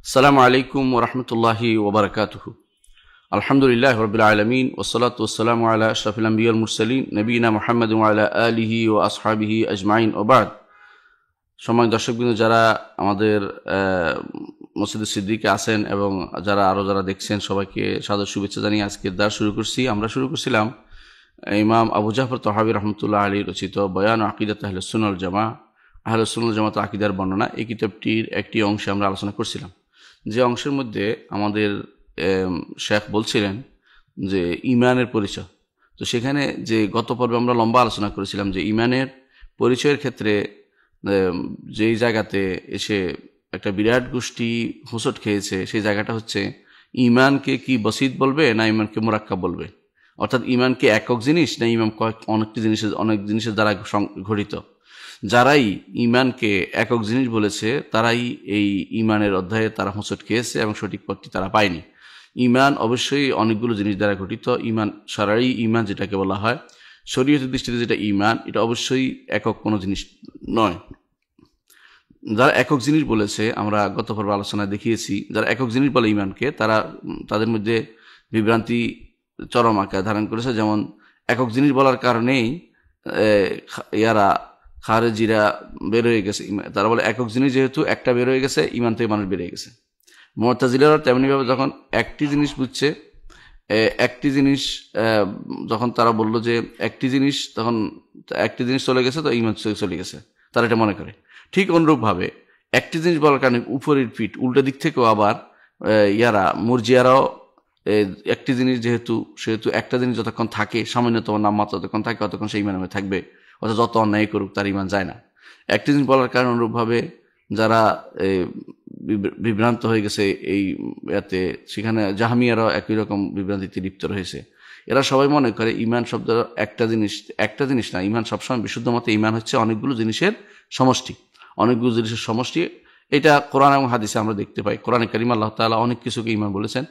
আসসালামু আলাইকুম ওয়া রাহমাতুল্লাহি ওয়া বারাকাতুহু। আলহামদুলিল্লাহি রাব্বিল আলামিন ওয়াসসালাতু ওয়াসসালামু আলা আশরাফিল আমবিয়া ওয়াল মুরসালিন নবিয়িনা মুহাম্মাদিন ওয়া আলা আলিহি ওয়া আসহাবিহি আজমাইন ওয়া বা'দ। সম্মানিত দর্শকবৃন্দ, যারা আমাদের মসজিদে সিদ্দিকে আছেন এবং যারা দেখছেন, সবাইকে সাদর শুভেচ্ছা জানিয়ে আজকের দার শুরু করছি। আমরা শুরু করছিলাম ইমাম আবু জাফর তাহাবী রাহমাতুল্লাহ আলাইহি রচিত বয়ান আকিদাত আহলুস সুন্নাহ ওয়াল জামাআহ, আহলুস সুন্নাহ ওয়াল জামাআতের আকীদার বর্ণনা। এই কিতাবটির একটি অংশে আমরা আলোচনা করছিলাম, যে অংশের মধ্যে আমাদের শেখ বলছিলেন যে ইমানের পরিচয়। তো সেখানে যে গত পর্বে আমরা লম্বা আলোচনা করেছিলাম যে ইমানের পরিচয়ের ক্ষেত্রে যেই জায়গাতে এসে একটা বিরাট গোষ্ঠী হোঁচট খেয়েছে, সেই জায়গাটা হচ্ছে ইমানকে কি বসিত বলবে না ইমানকে মুরাক্কাব বলবে, অর্থাৎ ইমানকে একক জিনিস না ইমান অনেক জিনিসের দ্বারা গঠিত। যারাই ইমানকে একক জিনিস বলেছে তারাই এই ইমানের অধ্যায়ে তারা হোঁচট খেয়েছে এবং সঠিক পথটি তারা পায়নি। ইমান অবশ্যই অনেকগুলো জিনিস দ্বারা গঠিত। ইমান সারাই ইমান যেটাকে বলা হয় শরীয়তের দৃষ্টিতে, যেটা ইমান, এটা অবশ্যই একক কোনো জিনিস নয়। যারা একক জিনিস বলেছে, আমরা গত পর্বে আলোচনায় দেখিয়েছি, যারা একক জিনিস বলে ইমানকে, তাদের মধ্যে বিভ্রান্তি চরম আকার ধারণ করেছে। যেমন একক জিনিস বলার কারণেই খারেজিরা বের হয়ে গেছে। তারা বলে একক জিনিস যেহেতু একটা বের হয়ে গেছে, ইমান থেকে মানুষ বেরিয়ে গেছে। মুতাজিলারা তেমনিভাবে যখন একটি জিনিস বুঝছে, একটি জিনিস যখন তারা বলল যে একটি জিনিস, তখন একটি জিনিস চলে গেছে তো ইমান চলে গেছে, তারা এটা মনে করে। ঠিক অনুরূপভাবে একটি জিনিস বলার কারণে উপরের পিঠ উল্টা দিক থেকেও আবার মুরজিয়ারাও একটি জিনিস সেহেতু একটা জিনিস যতক্ষণ থাকে, সামান্যতম নামমাত্র যতক্ষণ থাকে, ততক্ষণ সেই ইমানে থাকবে, অর্থাৎ যত অন্যায় করুক তার ইমান যায় না। একটি জিনিস বলার কারণে অনুরূপভাবে যারা বিভ্রান্ত হয়ে গেছে এই ইয়াতে, সেখানে জাহমিয়ারাও একই রকম বিভ্রান্তিতে লিপ্ত রয়েছে। এরা সবাই মনে করে ইমান শব্দ একটা জিনিস না। ইমান সবসময় বিশুদ্ধ মতে ইমান হচ্ছে অনেকগুলো জিনিসের সমষ্টি। এটা কোরআন এবং হাদিসে আমরা দেখতে পাই। কোরআনে কারীমে আল্লাহ তাআলা অনেক কিছুকে ইমান বলেছেন,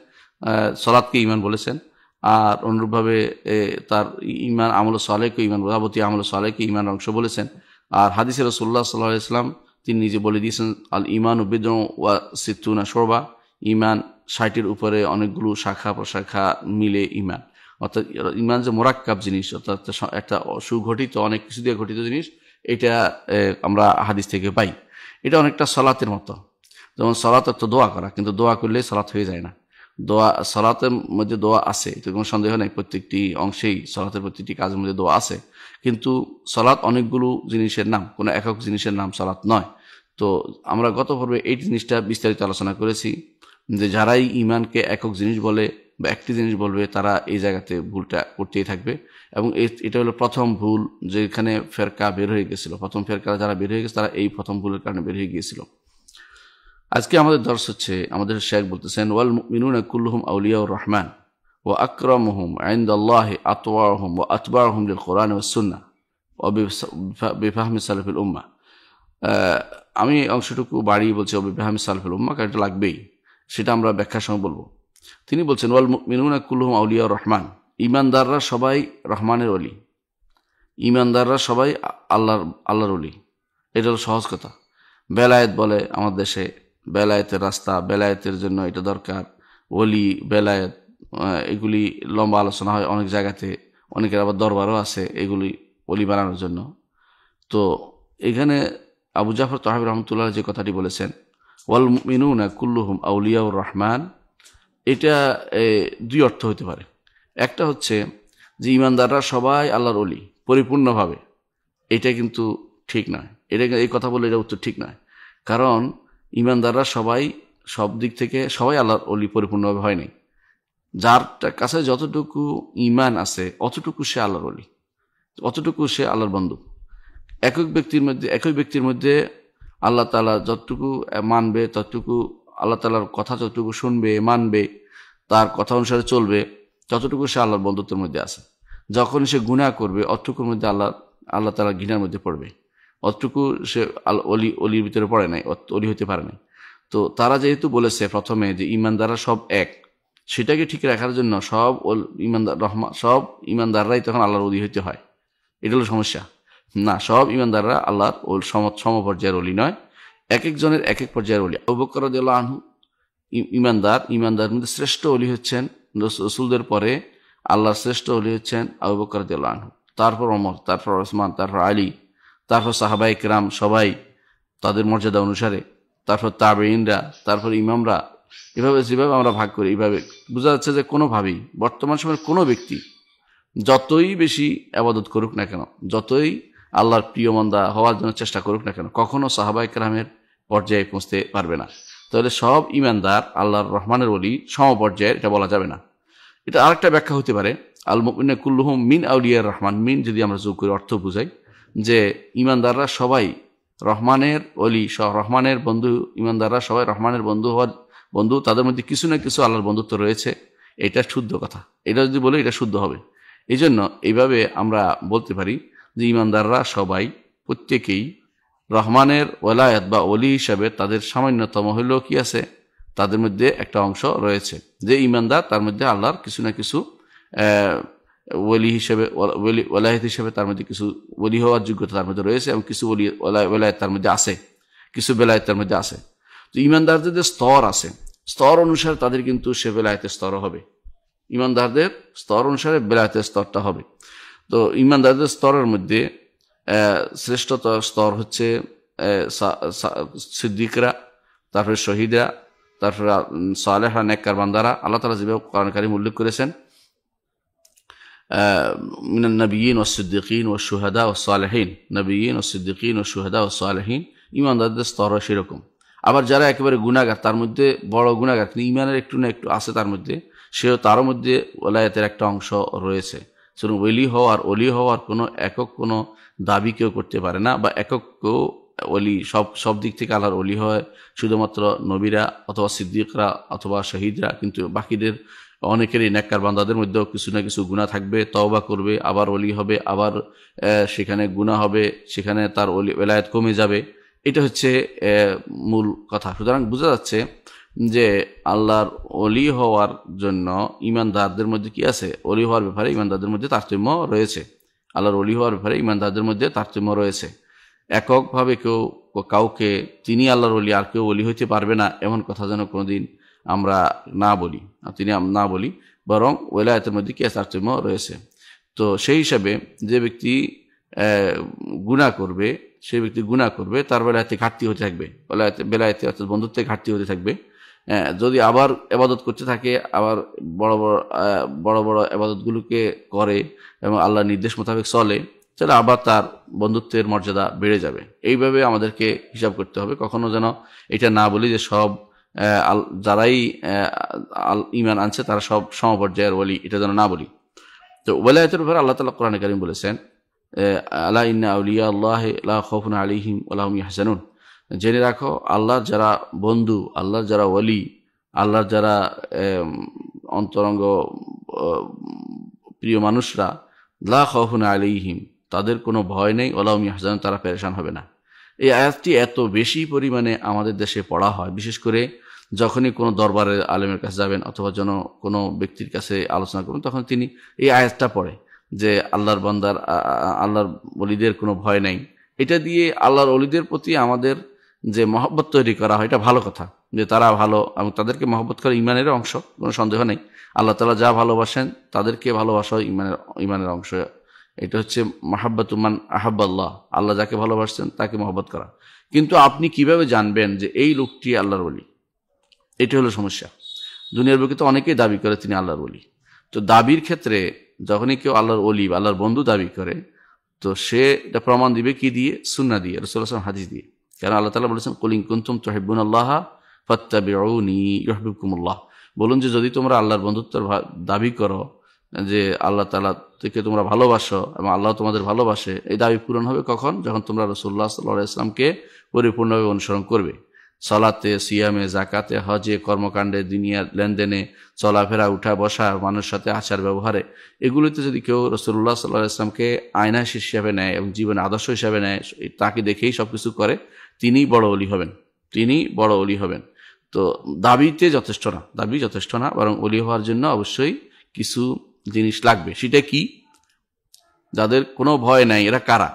সালাতকে ইমান বলেছেন, আর অনুরূপভাবে তার ইমান আমল সালেহকে ইমান, যাবতীয় আমল সালেহকে ইমানের অংশ বলেছেন। আর হাদিসে রাসূলুল্লাহ সাল্লাল্লাহু আলাইহি ওয়াসাল্লাম তিনি নিজে বলে দিয়েছেন, আল ইমানু বিদউন ওয়া সিত্তুনা শুবা, ইমান 60-এর উপরে অনেকগুলো শাখা প্রশাখা মিলে ইমান। অর্থাৎ ইমান যে মোরাক্কাব জিনিস, অর্থাৎ একটা সুগঠিত অনেক কিছু দিয়ে গঠিত জিনিস, এটা আমরা হাদিস থেকে পাই। এটা অনেকটা সালাতের মতো। যেমন সালাত অর্থ দোয়া করা, কিন্তু দোয়া করলে সালাত হয়ে যায় না। সালাতের মধ্যে দোয়া আছে, এতে কোনো সন্দেহ নেই। প্রত্যেকটি অংশেই সালাতের প্রত্যেকটি কাজের মধ্যে দোয়া আছে, কিন্তু সালাত অনেকগুলো জিনিসের নাম, কোনো একক জিনিসের নাম সালাত নয়। তো আমরা গত পর্বে এই জিনিসটা বিস্তারিত আলোচনা করেছি, যে যারাই ইমানকে একক জিনিস বলে বা একটি জিনিস বলবে, তারা এই জায়গাতে ভুলটা করতেই থাকবে। এবং এটা হলো প্রথম ভুল, যেখানে ফেরকা বের হয়ে গেছিল। প্রথম ফেরকা যারা বের হয়ে গেছে, তারা এই প্রথম ভুলের কারণে বের হয়ে গিয়েছিল। আজকে আমাদের দর্শ হচ্ছে, আমাদের শেখ বলতেছেন, ওয়াল মুমিনুনা কুল্লুহুম আউলিয়াউর রহমান ওয়া আকরামুহুম ইনদাল্লাহি আতওয়াহুম ওয়া আতবাউহুম লিল কোরআন ওয়াস সুন্নাহ ওয়া বিফাহমি সালাফিল উম্মাহ। আমি অংশটুকু বাড়িয়ে বলছি বিফাহমি সালাফিল উম্মাহ, কারণ এটা লাগবেই, সেটা আমরা ব্যাখ্যার সময় বলবো। তিনি বলছেন, ওয়াল মুমিনুনা কুল্লুহুম আউলিয়াউর রহমান, ইমানদাররা সবাই রহমানের ওলি, ইমানদাররা সবাই আল্লাহর ওলি। এটা হলো সহজ কথা। বেলায়েত বলে আমাদের দেশে, বেলায়েতের রাস্তা, বেলায়েতের জন্য এটা দরকার, ওলি বেলায়েত, এগুলি লম্বা আলোচনা হয় অনেক জায়গাতে। অনেকের আবার দরবারও আছে এগুলি ওলি বানানোর জন্য। তো এখানে আবু জাফর তাহাবী রাহমাতুল্লাহ যে কথাটি বলেছেন, ওয়াল মুমিনুনা কুল্লুহুম আউলিয়াউর রহমান, এটা দুই অর্থ হতে পারে। একটা হচ্ছে যে ইমানদাররা সবাই আল্লাহর ওলি পরিপূর্ণভাবে, এটা কিন্তু ঠিক নয়। এই কথা বলে এটা উত্তর ঠিক নয়। কারণ ইমানদাররা সবাই সব দিক থেকে সবাই আল্লাহর ওলি পরিপূর্ণভাবে হয় নাই। যার কাছে যতটুকু ইমান আছে অতটুকু সে আল্লাহর ওলি, অতটুকু সে আল্লাহর বন্ধু। একই ব্যক্তির মধ্যে আল্লাহ তাআলা যতটুকু মানবে, ততটুকু আল্লাহ তাআলার কথা যতটুকু শুনবে, মানবে, তার কথা অনুসারে চলবে, ততটুকু সে আল্লাহর বন্ধুত্বের মধ্যে আছে। যখন সে গুনাহ করবে, অতটুকুর মধ্যে আল্লাহ তাআলার ঘৃণার মধ্যে পড়বে, অতটুকু সে অলির ভিতরে পড়ে নাই, অলি হতে পারে নাই। তো তারা যেহেতু বলেছে প্রথমে যে ইমানদাররা সব এক, সেটাকে ঠিক রাখার জন্য সব ইমানদাররাই তখন আল্লাহর অলি হইতে হয়। এটা হলো সমস্যা। না, সব ইমানদাররা আল্লাহর সমপর্যায়ের অলি নয়, এক একজনের এক এক পর্যায়ের অলি। আবু বকর রাদিয়াল্লাহু আনহু ইমানদার মধ্যে শ্রেষ্ঠ ওলি হচ্ছেন রসুলদের পরে আল্লাহর শ্রেষ্ঠ ওলি হচ্ছেন আবু বকর রাদিয়াল্লাহু আনহু, তারপর ওমর, তারপর ওসমান, তারপর আলী, তারপর সাহাবায়ে কেরাম সবাই তাদের মর্যাদা অনুসারে, তারপর তাবেঈনরা, তারপর ইমামরা। এভাবে যেভাবে আমরা ভাগ করি, এইভাবে বোঝা যাচ্ছে যে কোনোভাবেই বর্তমান সময়ের কোনো ব্যক্তি যতই বেশি আবাদত করুক না কেন, যতই আল্লাহর প্রিয় বান্দা হওয়ার জন্য চেষ্টা করুক না কেন, কখনো সাহাবায়ে কেরামের পর্যায়ে পৌঁছতে পারবে না। তাহলে সব ইমানদার আল্লাহর রহমানের ওলি সমপর্যায়ের, এটা বলা যাবে না। এটা আরেকটা ব্যাখ্যা হতে পারে, আল মুমিনুনা কুল্লুহুম মিন আউলিয়ার রহমান, মিন যদি আমরা যোগ করে অর্থ বুঝাই, যে ইমানদাররা সবাই রহমানের ওলি, রহমানের বন্ধু, ইমানদাররা সবাই রহমানের বন্ধু হওয়ার বন্ধু, তাদের মধ্যে কিছু না কিছু আল্লাহর বন্ধুত্ব রয়েছে। এটা শুদ্ধ কথা, এটা যদি বলে এটা শুদ্ধ হবে। এই জন্য এইভাবে আমরা বলতে পারি যে ইমানদাররা সবাই প্রত্যেকেই রহমানের ওলায়াত বা ওলি হিসাবে তাদের সামান্যতম হইলেও কি আছে, তাদের মধ্যে একটা অংশ রয়েছে। যে ইমানদার তার মধ্যে আল্লাহর কিছু না কিছু ওলি হিসেবে, ওলায়াত হিসেবে তার মধ্যে কিছু ওলি হওয়ার যোগ্যতা তার মধ্যে রয়েছে, এবং কিছু ওলায়াত তার মধ্যে আছে, কিছু বেলায়েত তার মধ্যে আছে। তো ইমানদারদের যে স্তর আছে, স্তর অনুসারে তাদের কিন্তু সে বেলায়েতের স্তরও হবে, ইমানদারদের স্তর অনুসারে বেলায়েতের স্তরটা হবে। তো ইমানদারদের স্তরের মধ্যে শ্রেষ্ঠতর স্তর হচ্ছে সিদ্দিকরা, তারপরে শহীদরা, তারপরে সালেহা নেককার বান্দারা। আল্লাহ তাআলা যেভাবে কোরআন কারীম উল্লেখ করেছেন, মিনান নাবিয়্যিন ওয়াস সিদ্দিকিন ওয়াস শুহাদা ওয়াস সালেহিন, নবিয়্যিন ওয়াস সিদ্দিকিন ওয়াস শুহাদা ওয়াস সালেহিন, ইমানদারদের স্তরও সেরকম। আবার যারা একেবারে গুনাহগার, তার মধ্যে বড় গুনাহগার কিন্তু ইমানের একটু না একটু আছে তার মধ্যে, সেও তারও মধ্যে ওলায়াতের একটা অংশ রয়েছে। সুতরাং ওলি হওয়ার কোনো একক কোনো দাবি কেউ করতে পারে না, বা একক কেউ ওলি সব দিক থেকে আল্লাহর ওলি হয় শুধুমাত্র নবীরা অথবা সিদ্দিকরা অথবা শহীদরা। কিন্তু বাকিদের অনেকেরই নেককার বান্দাদের মধ্যেও কিছু না কিছু গুনাহ থাকবে, তওবা করবে, আবার ওলি হবে, আবার সেখানে গুনাহ হবে, সেখানে তার ওলায়াত কমে যাবে। এটা হচ্ছে মূল কথা। সুতরাং বোঝা যাচ্ছে যে আল্লাহর ওলি হওয়ার জন্য ইমানদারদের মধ্যে কি আছে, ওলি হওয়ার ব্যাপারে ইমানদারদের মধ্যে তারতম্য রয়েছে। আল্লাহর ওলি হওয়ার ব্যাপারে ইমানদারদের মধ্যে তারতম্য রয়েছে। এককভাবে কাউকে তিনি আল্লাহর ওলি আর কেউ ওলি হইতে পারবে না এমন কথা যেন কোনোদিন আমরা না বলি, বরং ওলায়াতের মধ্যে কি তারতম্য রয়েছে। তো সেই হিসাবে যে ব্যক্তি গুনাহ করবে, সেই ব্যক্তি গুনাহ করবে, তার বেলায়েতে ঘাটতি হতে থাকবে, বেলায়েতে অর্থাৎ বন্ধুত্বে ঘাটতি হতে থাকবে। যদি আবার ইবাদত করতে থাকে, আবার বড় বড় ইবাদতগুলোকে করে এবং আল্লাহর নির্দেশ মোতাবেক চলে, তাহলে আবার তার বন্ধুত্বের মর্যাদা বেড়ে যাবে। এইভাবে আমাদেরকে হিসাব করতে হবে। কখনো যেন এটা না বলি যে সব যারাই ঈমান আনছে তারা সব সমপর্যায়ের ওলি, এটা যেন না বলি। তো ওলায়াতের ব্যাপারে আল্লাহ তাআলা কোরআনে কারীম বলেছেন, আলা ইন্না আউলিয়া আল্লাহি লা খাউফুন আলাইহিম ওয়া লা হুম ইয়াহজানুন, জেনে রাখো আল্লাহর যারা বন্ধু, আল্লাহর যারা ওলি, আল্লাহর যারা অন্তরঙ্গ প্রিয় মানুষরা, লা খাউফুন আলাইহিম, তাদের কোনো ভয় নেই, ওয়া লা হুম ইয়াহজানুন, তারা পেরেশান হবে না। এই আয়াতটি এত বেশি পরিমাণে আমাদের দেশে পড়া হয়, বিশেষ করে যখনই কোনো দরবারের আলেমের কাছে যাবেন অথবা কোনো ব্যক্তির কাছে আলোচনা করবেন, তখন তিনি এই আয়াতটা পড়ে যে আল্লাহর বান্দার, আল্লাহর ওলিদের কোনো ভয় নেই। এটা দিয়ে আল্লাহর ওলিদের প্রতি আমাদের যে মহব্বত তৈরি করা হয়, এটা ভালো কথা, যে তারা ভালো এবং তাদেরকে মহব্বত করা ইমানের অংশ, কোনো সন্দেহ নেই। আল্লাহ তাআলা যা ভালোবাসেন তাদেরকে ভালোবাসা ইমানের অংশ। এটা হচ্ছে মাহাব্বাতু মান আহাব্বাল্লাহ, আল্লাহ যাকে ভালোবাসছেন তাকে মহব্বত করা। কিন্তু আপনি কিভাবে জানবেন যে এই লোকটি আল্লাহর ওলি? এটা হলো সমস্যা। দুনিয়ার বুকে তো অনেকেই দাবি করে তিনি আল্লাহর ওলি। তো দাবির ক্ষেত্রে যখনই কেউ আল্লাহর ওলি বা আল্লাহর বন্ধু দাবি করে, তো সে এটা প্রমাণ দিবে কি দিয়ে? সুন্নাহ দিয়ে, রাসূলুল্লাহ সাল্লাল্লাহু আলাইহি ওয়াসাল্লাম হাদিস দিয়ে। কারণ আল্লাহ তাআলা বলেছেন, কুল ইন কুনতুম তুহিব্বুনাল্লাহ ফাত্তাবিউনি ইউহিব্বুকুমুল্লাহ, বলুন যে যদি তোমরা আল্লাহর বন্ধুত্বের দাবি করো, যে আল্লাহ তাআলা থেকে তোমরা ভালোবাসো এবং আল্লাহ তোমাদের ভালোবাসে, এই দাবি পূরণ হবে কখন? যখন তোমরা রাসূলুল্লাহ সাল্লাল্লাহু আলাইহি ওয়াসাল্লামকে পরিপূর্ণভাবে অনুসরণ করবে। সালাতে, সিয়ামে, জাকাতে, হজে, কর্মকাণ্ডে, দুনিয়ার লেনদেনে, চলাফেরা, উঠা বসা, মানুষের সাথে আচার ব্যবহারে, এগুলিতে যদি কেউ রাসূলুল্লাহ সাল্লাল্লাহু আলাইহি ওয়াসাল্লামকে আয়না হিসেবে নেয় এবং জীবনে আদর্শ হিসেবে নেয়, তাকে দেখেই সবকিছু করে, তিনিই বড় ওলি হবেন। তো দাবি যথেষ্ট না, বরং ওলি হওয়ার জন্য অবশ্যই কিছু জিনিস লাগবে। সেটা কি? যাদের কোনো ভয় নাই, এরা কারা?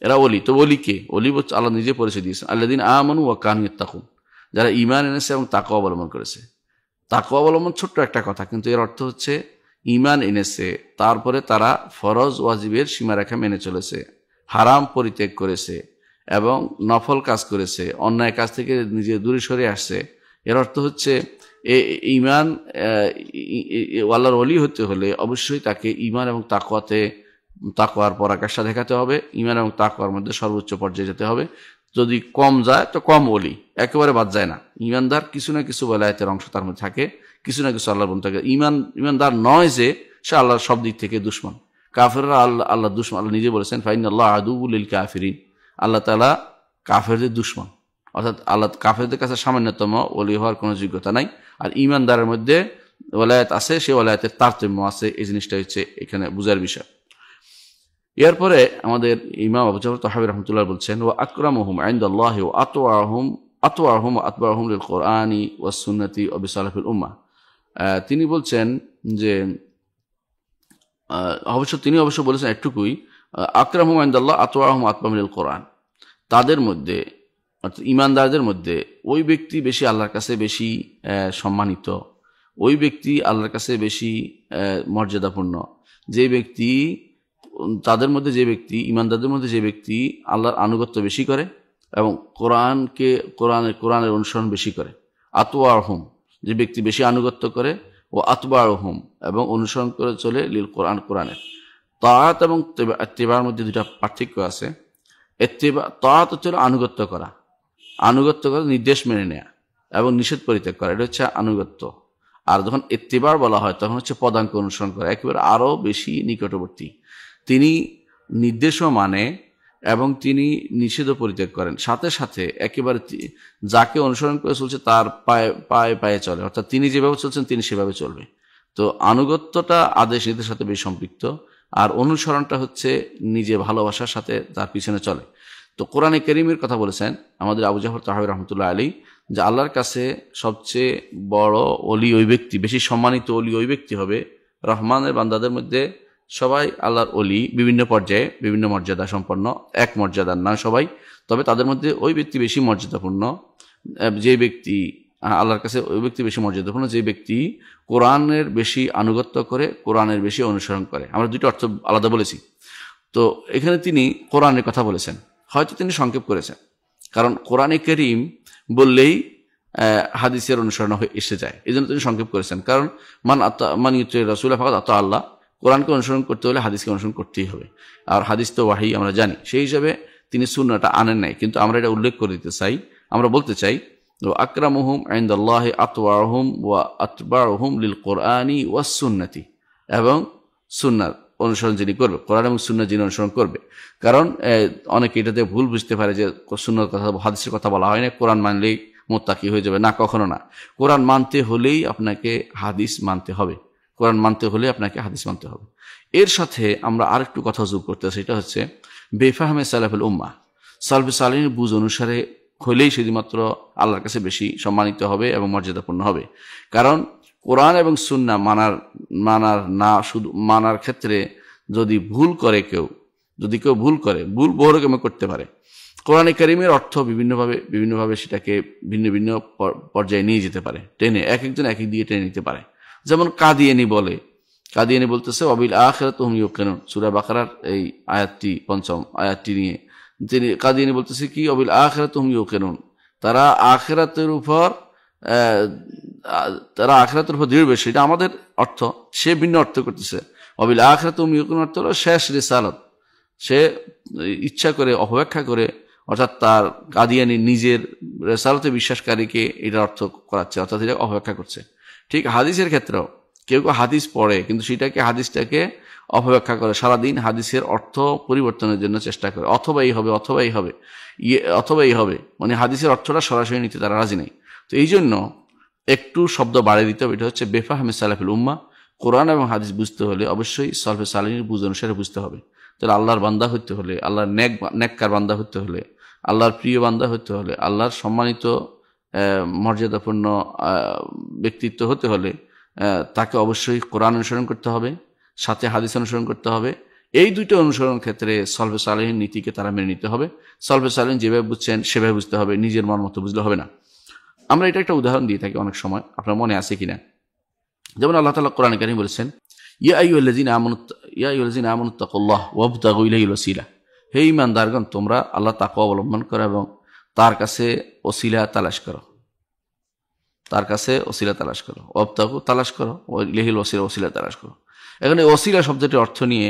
এরা ওলি। তো ওলি কে? ওলি আল্লাহ নিজে পরিচয় দিয়েছেন, আল্লাযীনা আমানু ওয়া কানু ইয়াত্তাকুন, যারা ঈমান এনেছে এবং তাকওয়া অবলম্বন করেছে। তাকওয়া অবলম্বন ছোট্ট একটা কথা, কিন্তু এর অর্থ হচ্ছে ঈমান এনেছে, তারপরে তারা ফরজ ওয়াজিবের সীমারেখা মেনে চলেছে, হারাম পরিত্যাগ করেছে এবং নফল কাজ করেছে, অন্যায় কাজ থেকে নিজে দূরে সরে আসছে। এর অর্থ হচ্ছে ঈমান, আল্লাহর ওলি হতে হলে অবশ্যই তাকে ঈমান এবং তাকওয়ার পরাকাষ্ঠা দেখাতে হবে। ঈমান এবং তাকওয়ার মধ্যে সর্বোচ্চ পর্যায়ে যেতে হবে। যদি কম যায় তো কম ওলি, একেবারে বাদ যায় না। ঈমানদার কিছু না কিছু বেলায়েতের অংশ তার মধ্যে থাকে, কিছু না কিছু আল্লাহর বন্ধু থাকে। ঈমানদার নয় যে সে আল্লাহর সব দিক থেকে দুশমন। কাফেররা আল্লাহ দুশমন। আল্লাহ নিজে বলেছেন ফাইনাল্লাহ আদুউল লিল কাফিরিন, আল্লাহ তাআলা কাফেরদের দুশমন। অর্থাৎ আল্লাহ কাফেরদের কাছে সামান্যতম ওলি হওয়ার কোনো যোগ্যতা নাই। আর ঈমানদারের মধ্যে ওলায়াত আছে, সেই ওলায়াতের তারতম্য আছে। এই জিনিসটা হচ্ছে এখানে বুঝার বিষয়। এরপরে আমাদের ইমাম আবু জাফর তাহাবী রাহমাতুল্লাহ বলছেন, ওয়া আকরামুহুম ইনদাল্লাহি ওয়া আতওয়াহুম ওয়া আতবাহুম লিল কুরআনি ওয়াস সুন্নতি ওয়া বিসালাফিল উম্মাহ। তিনি বলছেন যে তিনি অবশ্য বলেছেন একটুকুই, আকরামুহুম ইনদাল্লাহ আতওয়াহুম ওয়া আতবাহুম লিল কুরআন। তাদের মধ্যে অর্থাৎ ঈমানদারদের মধ্যে ওই ব্যক্তি বেশি আল্লাহর কাছে বেশি সম্মানিত, ওই ব্যক্তি আল্লাহর কাছে বেশি মর্যাদাপূর্ণ যে ব্যক্তি, তাদের মধ্যে যে ব্যক্তি, ঈমানদারদের মধ্যে যে ব্যক্তি আল্লাহর আনুগত্য বেশি করে এবং কোরআনের অনুসরণ বেশি করে। আতওয়াহুম, যে ব্যক্তি বেশি আনুগত্য করে, ও আতবাহুম, এবং অনুসরণ করে চলে লিল কোরআনের। তাআত এবং ইত্তিবার মধ্যে দুটা পার্থক্য আছে। তাআত হচ্ছে আনুগত্য করা, নির্দেশ মেনে নেয়া এবং নিষেধ পরিত্যাগ করা, এটা হচ্ছে আনুগত্য। আর যখন ইত্তিবার বলা হয় তখন হচ্ছে পদাঙ্ক অনুসরণ করা, একেবারে আরো বেশি নিকটবর্তী। তিনি নির্দেশও মানে এবং তিনি নিষেধও পরিত্যাগ করেন, সাথে সাথে একেবারে যাকে অনুসরণ করে চলছে তার পায়ে পায়ে চলে, অর্থাৎ তিনি যেভাবে চলছেন তিনি সেভাবে চলবে। তো আনুগত্যটা আদেশ নির্দেশের সাথে বেশি সম্পৃক্ত, আর অনুসরণটা হচ্ছে নিজে ভালোবাসার সাথে তার পিছনে চলে। তো কোরআনে কারীমের কথা বলেছেন আমাদের আবু জাফর তাহাবী রাহমাতুল্লাহ আলাইহি, যে আল্লাহর কাছে সবচেয়ে বড় ওলি ওই ব্যক্তি, বেশি সম্মানিত ওলি ওই ব্যক্তি হবে, রহমানের বান্দাদের মধ্যে সবাই আল্লাহর ওলি, বিভিন্ন পর্যায়ে বিভিন্ন মর্যাদা সম্পন্ন, এক মর্যাদার না সবাই, তবে তাদের মধ্যে ওই ব্যক্তি বেশি মর্যাদাপূর্ণ, যে ব্যক্তি আল্লাহর কাছে ওই ব্যক্তি বেশি মর্যাদাপূর্ণ যে ব্যক্তি কোরআনের বেশি আনুগত্য করে, কোরআনের বেশি অনুসরণ করে। আমরা দুটো অর্থ আলাদা বলেছি। তো এখানে তিনি কোরআনের কথা বলেছেন, হয়তো তিনি সংক্ষেপ করেছেন, কারণ কোরআনে কারীম বললেই হাদিসের অনুসরণ এসে যায়, এই জন্য তিনি সংক্ষেপ করেছেন। কারণ মান ইউতি রাসূলা ফাকাদ আতা আল্লাহ, কোরআনকে অনুসরণ করতে হলে হাদিসকে অনুসরণ করতেই হবে, আর হাদিস তো ওয়াহী আমরা জানি। সেই হিসাবে তিনি সুন্নাহটা আনেন নাই, কিন্তু আমরা এটা উল্লেখ করে দিতে চাই, আমরা বলতে চাই আকরামুহুম ইনদাল্লাহি আতওয়াহুম ওয়া আতবাউহুম লিল কুরআনি ওয়াস সুন্নতি, এবং সুন্নাহর অনুসরণ যিনি করবে, কোরআন এবং সুন্নাহ যিনি অনুসরণ করবে। কারণ অনেকে এটাতে ভুল বুঝতে পারে যে সুন্নাহর কথা, হাদিসের কথা বলা হয় না, কোরআন মানলেই মুত্তাকি হয়ে যাবে। না, কখনো না। কোরআন মানতে হলেই আপনাকে হাদিস মানতে হবে, কোরআন মানতে হলে আপনাকে হাদিস মানতে হবে। এর সাথে আমরা আরেকটু কথা যোগ করতে, সেটা হচ্ছে বেফাহমে সালাফুল উম্মাহ, সালফে সালিহিনের বুঝ অনুসারে হলেই শুধুমাত্র আল্লাহর কাছে বেশি সম্মানিত হবে এবং মর্যাদাপূর্ণ হবে। কারণ কোরআন এবং সুন্নাহ মানার ক্ষেত্রে যদি ভুল করে কেউ, ভুল বহু রকমের করতে পারে। কোরআনে কারীমের অর্থ বিভিন্নভাবে সেটাকে ভিন্ন ভিন্ন পর্যায়ে নিয়ে যেতে পারে, টেনে একজন এক এক দিয়ে টেনে নিতে পারে। যেমন কাদিয়ানী বলতেছে ওয়াবিল আখিরাতি হুম ইউকিনুন, সূরা বাকারার এই আয়াতটি, পঞ্চম আয়াতটি নিয়ে তিনি কাদিয়ানী বলতেছে কি, ওয়াবিল আখিরাতি হুম ইউকিনুন, তারা আখিরাতের উপর দৃঢ়। সেটা আমাদের অর্থ, সে ভিন্ন অর্থ করতেছে। ওয়াবিল আখিরাতি হুম ইউকিনুন অর্থ হলো শেষ রিসালাত, সে ইচ্ছা করে অপব্যাখ্যা করে, অর্থাৎ তার কাদিয়ানী নিজের রিসালাতে বিশ্বাসকারীকে এটা অর্থ করাচ্ছে, অর্থাৎ এটা অপব্যাখ্যা করছে। ঠিক হাদিসের ক্ষেত্রেও কেউ হাদিস পড়ে কিন্তু হাদিসটাকে অপব্যাখ্যা করে, সারাদিন হাদিসের অর্থ পরিবর্তনের জন্য চেষ্টা করে, অথবা এই হবে, মানে হাদিসের অর্থটা সরাসরি নিতে তারা রাজি নেই। তো এই জন্য একটু শব্দ বাড়িয়ে দিতে হবে। এটা হচ্ছে বেফাহমে সালাফুল উম্মাহ। কোরআন এবং হাদিস বুঝতে হলে অবশ্যই সালফে সালিহিনের বুঝ অনুসারে বুঝতে হবে। তাহলে আল্লাহর বান্দা হতে হলে, আল্লাহর নেককার বান্দা হতে হলে, আল্লাহর প্রিয় বান্দা হতে হলে, আল্লাহর সম্মানিত মর্যাদাপূর্ণ ব্যক্তিত্ব হতে হলে তাকে অবশ্যই কোরআন অনুসরণ করতে হবে, সাথে হাদিস অনুসরণ করতে হবে। এই দুইটা অনুসরণ ক্ষেত্রে সালফে সালিহিন নীতিকে তারা মেনে নিতে হবে। সালফে সালিহিন যেভাবে বুঝছেন সেভাবে বুঝতে হবে, নিজের মন মতো বুঝলে হবে না। আমরা এটা একটা উদাহরণ দিয়ে থাকি অনেক সময়, আপনার মনে আছে কিনা। যেমন আল্লাহ তাআলা কোরআনে কারীমে বলেছেন, ইয়া আইয়ুহাল্লাযীনা আমানুত্তাকুল্লাহ ওয়াবতাগু ইলাইহিল ওয়াসিলা, হে ঈমানদারগণ তোমরা আল্লাহ তাকওয়া অবলম্বন করো এবং তার কাছে ওসিলা তালাশ করো, তার কাছে ওসিলা তালাশ করো, ওয়াবতাগু তালাশ করো, ইলাইহিল ওয়াসিলা ওসিলা তালাশ করো। এখানে ওসিলা শব্দটির অর্থ নিয়ে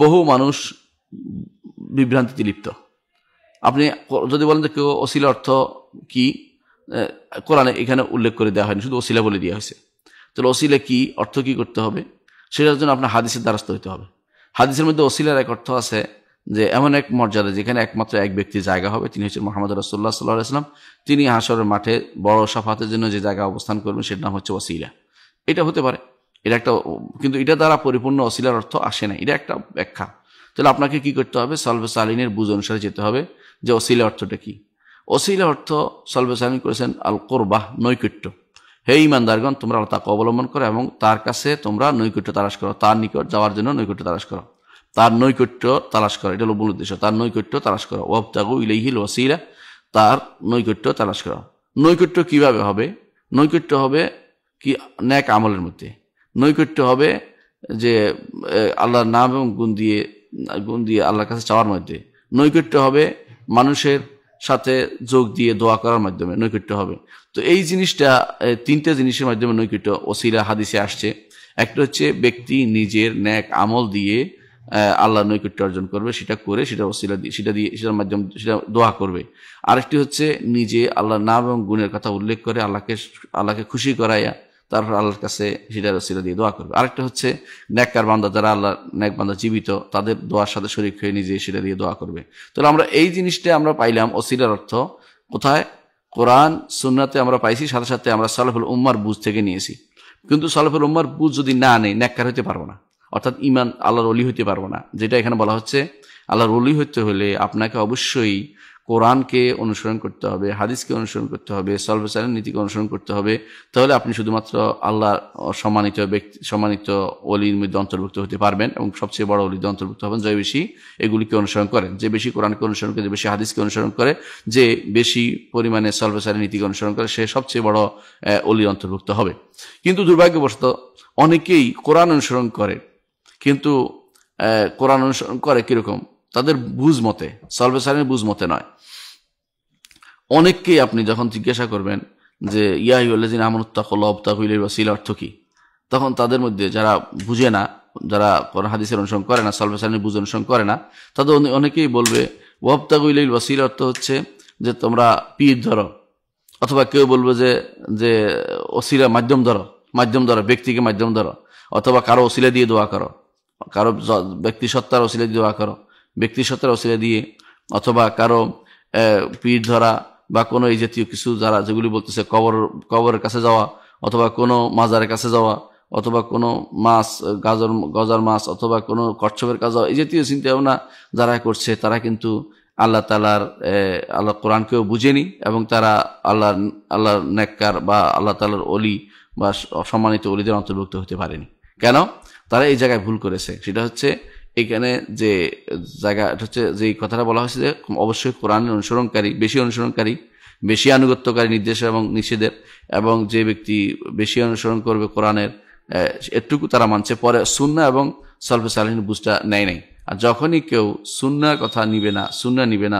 বহু মানুষ বিভ্রান্তিতে লিপ্ত। আপনি যদি বলেন যে কেউ ওসিলা অর্থ কি, কোরআনে এখানে উল্লেখ করে দেওয়া হয়নি, শুধু ওসিলা বলে দেওয়া হয়েছে। তাহলে ওসিলা কি, অর্থ কি করতে হবে, সেটার জন্য আপনার হাদিসের দ্বারস্থ হতে হবে। হাদিসের মধ্যে ওসিলার এক অর্থ আছে যে এমন এক মর্যাদা যেখানে একমাত্র এক ব্যক্তির জায়গা হবে, তিনি হচ্ছেন মুহাম্মদ রাসূলুল্লাহ সাল্লাল্লাহু আলাইহি ওয়াসাল্লাম। তিনি হাশরের মাঠে বড় শাফাতের জন্য যে জায়গা অবস্থান করবেন সেটার নাম হচ্ছে ওসিলা। এটা হতে পারে, এটা একটা, কিন্তু এটা দ্বারা পরিপূর্ণ ওসিলার অর্থ আসে না, এটা একটা ব্যাখ্যা। তাহলে আপনাকে কি করতে হবে, সলবে সালিনের বুঝ অনুসারে যেতে হবে যে ওসিলা অর্থটা কি। ওসিলা অর্থ সলবে সালিন করেছেন আল কুরবাহ, নৈকট্য। হে ঈমানদারগণ তোমরা আল্লাহ তাকওয়া অবলম্বন করো এবং তার কাছে তোমরা নৈকট্য তালাশ করো, তার নিকট যাওয়ার জন্য নৈকট্য তালাশ করো, তার নৈকট্য তালাশ করো, এটা হলো মূল উদ্দেশ্য, তার নৈকট্য তালাশ করো। ওয়াবতাগু ইলাইহিল ওয়াসিলা, তার নৈকট্য তালাশ করো। নৈকট্য কিভাবে হবে? নৈকট্য হবে কি নেক আমলের মধ্যে, নৈকট্য হবে যে আল্লাহর নাম এবং গুণ দিয়ে আল্লাহর কাছে চাওয়ার মধ্যে, নৈকট্য হবে মানুষের সাথে যোগ দিয়ে দোয়া করার মাধ্যমে নৈকট্য হবে। তো এই জিনিসটা, তিনটা জিনিসের মাধ্যমে নৈকট্য ওসিলা হাদিসে আসছে। একটা হচ্ছে ব্যক্তি নিজের নেক আমল দিয়ে আল্লাহ নৈকট্য অর্জন করবে, সেটা করে সেটা ওসিলা দিয়ে সেটার মাধ্যমে সেটা দোয়া করবে। আরেকটি হচ্ছে নিজে আল্লাহর নাম এবং গুণের কথা উল্লেখ করে আল্লাহকে খুশি করাইয়া তারপর আল্লাহর কাছে সেটার ওসিলা দিয়ে দোয়া করবে। আরেকটা হচ্ছে নেককার বান্দা, যারা আল্লাহ নেক বান্দা জীবিত, তাদের দোয়ার সাথে শরীক হয়ে নিজে সেটা দিয়ে দোয়া করবে। তাহলে আমরা এই জিনিসটা আমরা পাইলাম ওসিলার অর্থ কোথায়? কোরআন সুন্নাতে আমরা পাইছি, সাথে সাথে আমরা সালাফুল উম্মার বুঝ থেকে নিয়েছি। কিন্তু সালাফুল উম্মার বুঝ যদি না নেই, নেককার হতে পারবো না, অর্থাৎ ঈমান আল্লাহর ওলি হতে পারবো না। যেটা এখানে বলা হচ্ছে, আল্লাহর ওলি হতে হলে আপনাকে অবশ্যই কোরআনকে অনুসরণ করতে হবে, হাদিসকে অনুসরণ করতে হবে, সালাফুস সালেহিন নীতিকে অনুসরণ করতে হবে। তাহলে আপনি শুধুমাত্র আল্লাহর সম্মানিত ওলির মধ্যে অন্তর্ভুক্ত হতে পারবেন এবং সবচেয়ে বড় ওলির অন্তর্ভুক্ত হবেন যে বেশি এগুলিকে অনুসরণ করেন, যে বেশি কোরআনকে অনুসরণ করে, যে বেশি হাদিসকে অনুসরণ করে, যে বেশি পরিমাণে সালাফুস সালেহিন নীতিকে অনুসরণ করে, সে সবচেয়ে বড় ওলির অন্তর্ভুক্ত হবে। কিন্তু দুর্ভাগ্যবশত অনেকেই কোরআন অনুসরণ করে, কিন্তু কোরআন অনুসরণ করে কিরকম? তাদের বুঝ মতে, সালাফুস সালেহিনের বুঝ মতে নয়। অনেককেই আপনি যখন জিজ্ঞাসা করবেন যে ইয়া আইয়ুহাল্লাযীনা আমানুত্তাকুল্লাহ ওয়াবতাগু ইলাইহিল ওয়াসিলা অর্থ কি, তখন তাদের মধ্যে যারা বুঝে না, যারা কোরআন হাদিসের অনুসরণ করে না, সালাফুস সালেহিনের বুঝ অনুসরণ করে না, তাদের অনেকেই বলবে ওয়াবতাগু ইলাইহিল ওয়াসিলা অর্থ হচ্ছে যে তোমরা পীর ধরো, অথবা কেউ বলবে যে ওসিলা মাধ্যম ধরো, ব্যক্তিকে মাধ্যম ধরো, অথবা কারো ওসিলা দিয়ে দোয়া করো, কারো ব্যক্তি সত্তার ওসিলা দিয়ে দোয়া করো, ব্যক্তি সত্তার ওসিলা দিয়ে, অথবা কারো পীর ধরা বা কোনো এই জাতীয় কিছু যারা যেগুলি বলতেছে কবরের কাছে যাওয়া, অথবা কোনো মাজারের কাছে যাওয়া, অথবা কোনো মাছ গজার মাছ, অথবা কোনো কচ্ছপের কাছে যাওয়া, এই জাতীয় চিন্তা ভাবনা যারা করছে, তারা কিন্তু আল্লাহ কোরআনকেও বুঝেনি এবং তারা আল্লাহর নেককার বা আল্লাহ তাআলার ওলি বা সম্মানিত ওলিদের অন্তর্ভুক্ত হতে পারেনি। কেন? তারা এই জায়গায় ভুল করেছে। সেটা হচ্ছে এখানে যে জায়গা হচ্ছে যে কথাটা বলা হয়েছে যে অবশ্যই কোরআনের অনুসরণকারী, বেশি আনুগত্যকারী নির্দেশ এবং নিষেধের, এবং যে ব্যক্তি বেশি অনুসরণ করবে কোরআনের এটুকু তারা মানছে, পরে সুন্নাহ এবং সালাফুস সালেহিন বুঝটা নেয় নাই। আর যখনই কেউ সুন্নাহর কথা নিবে না,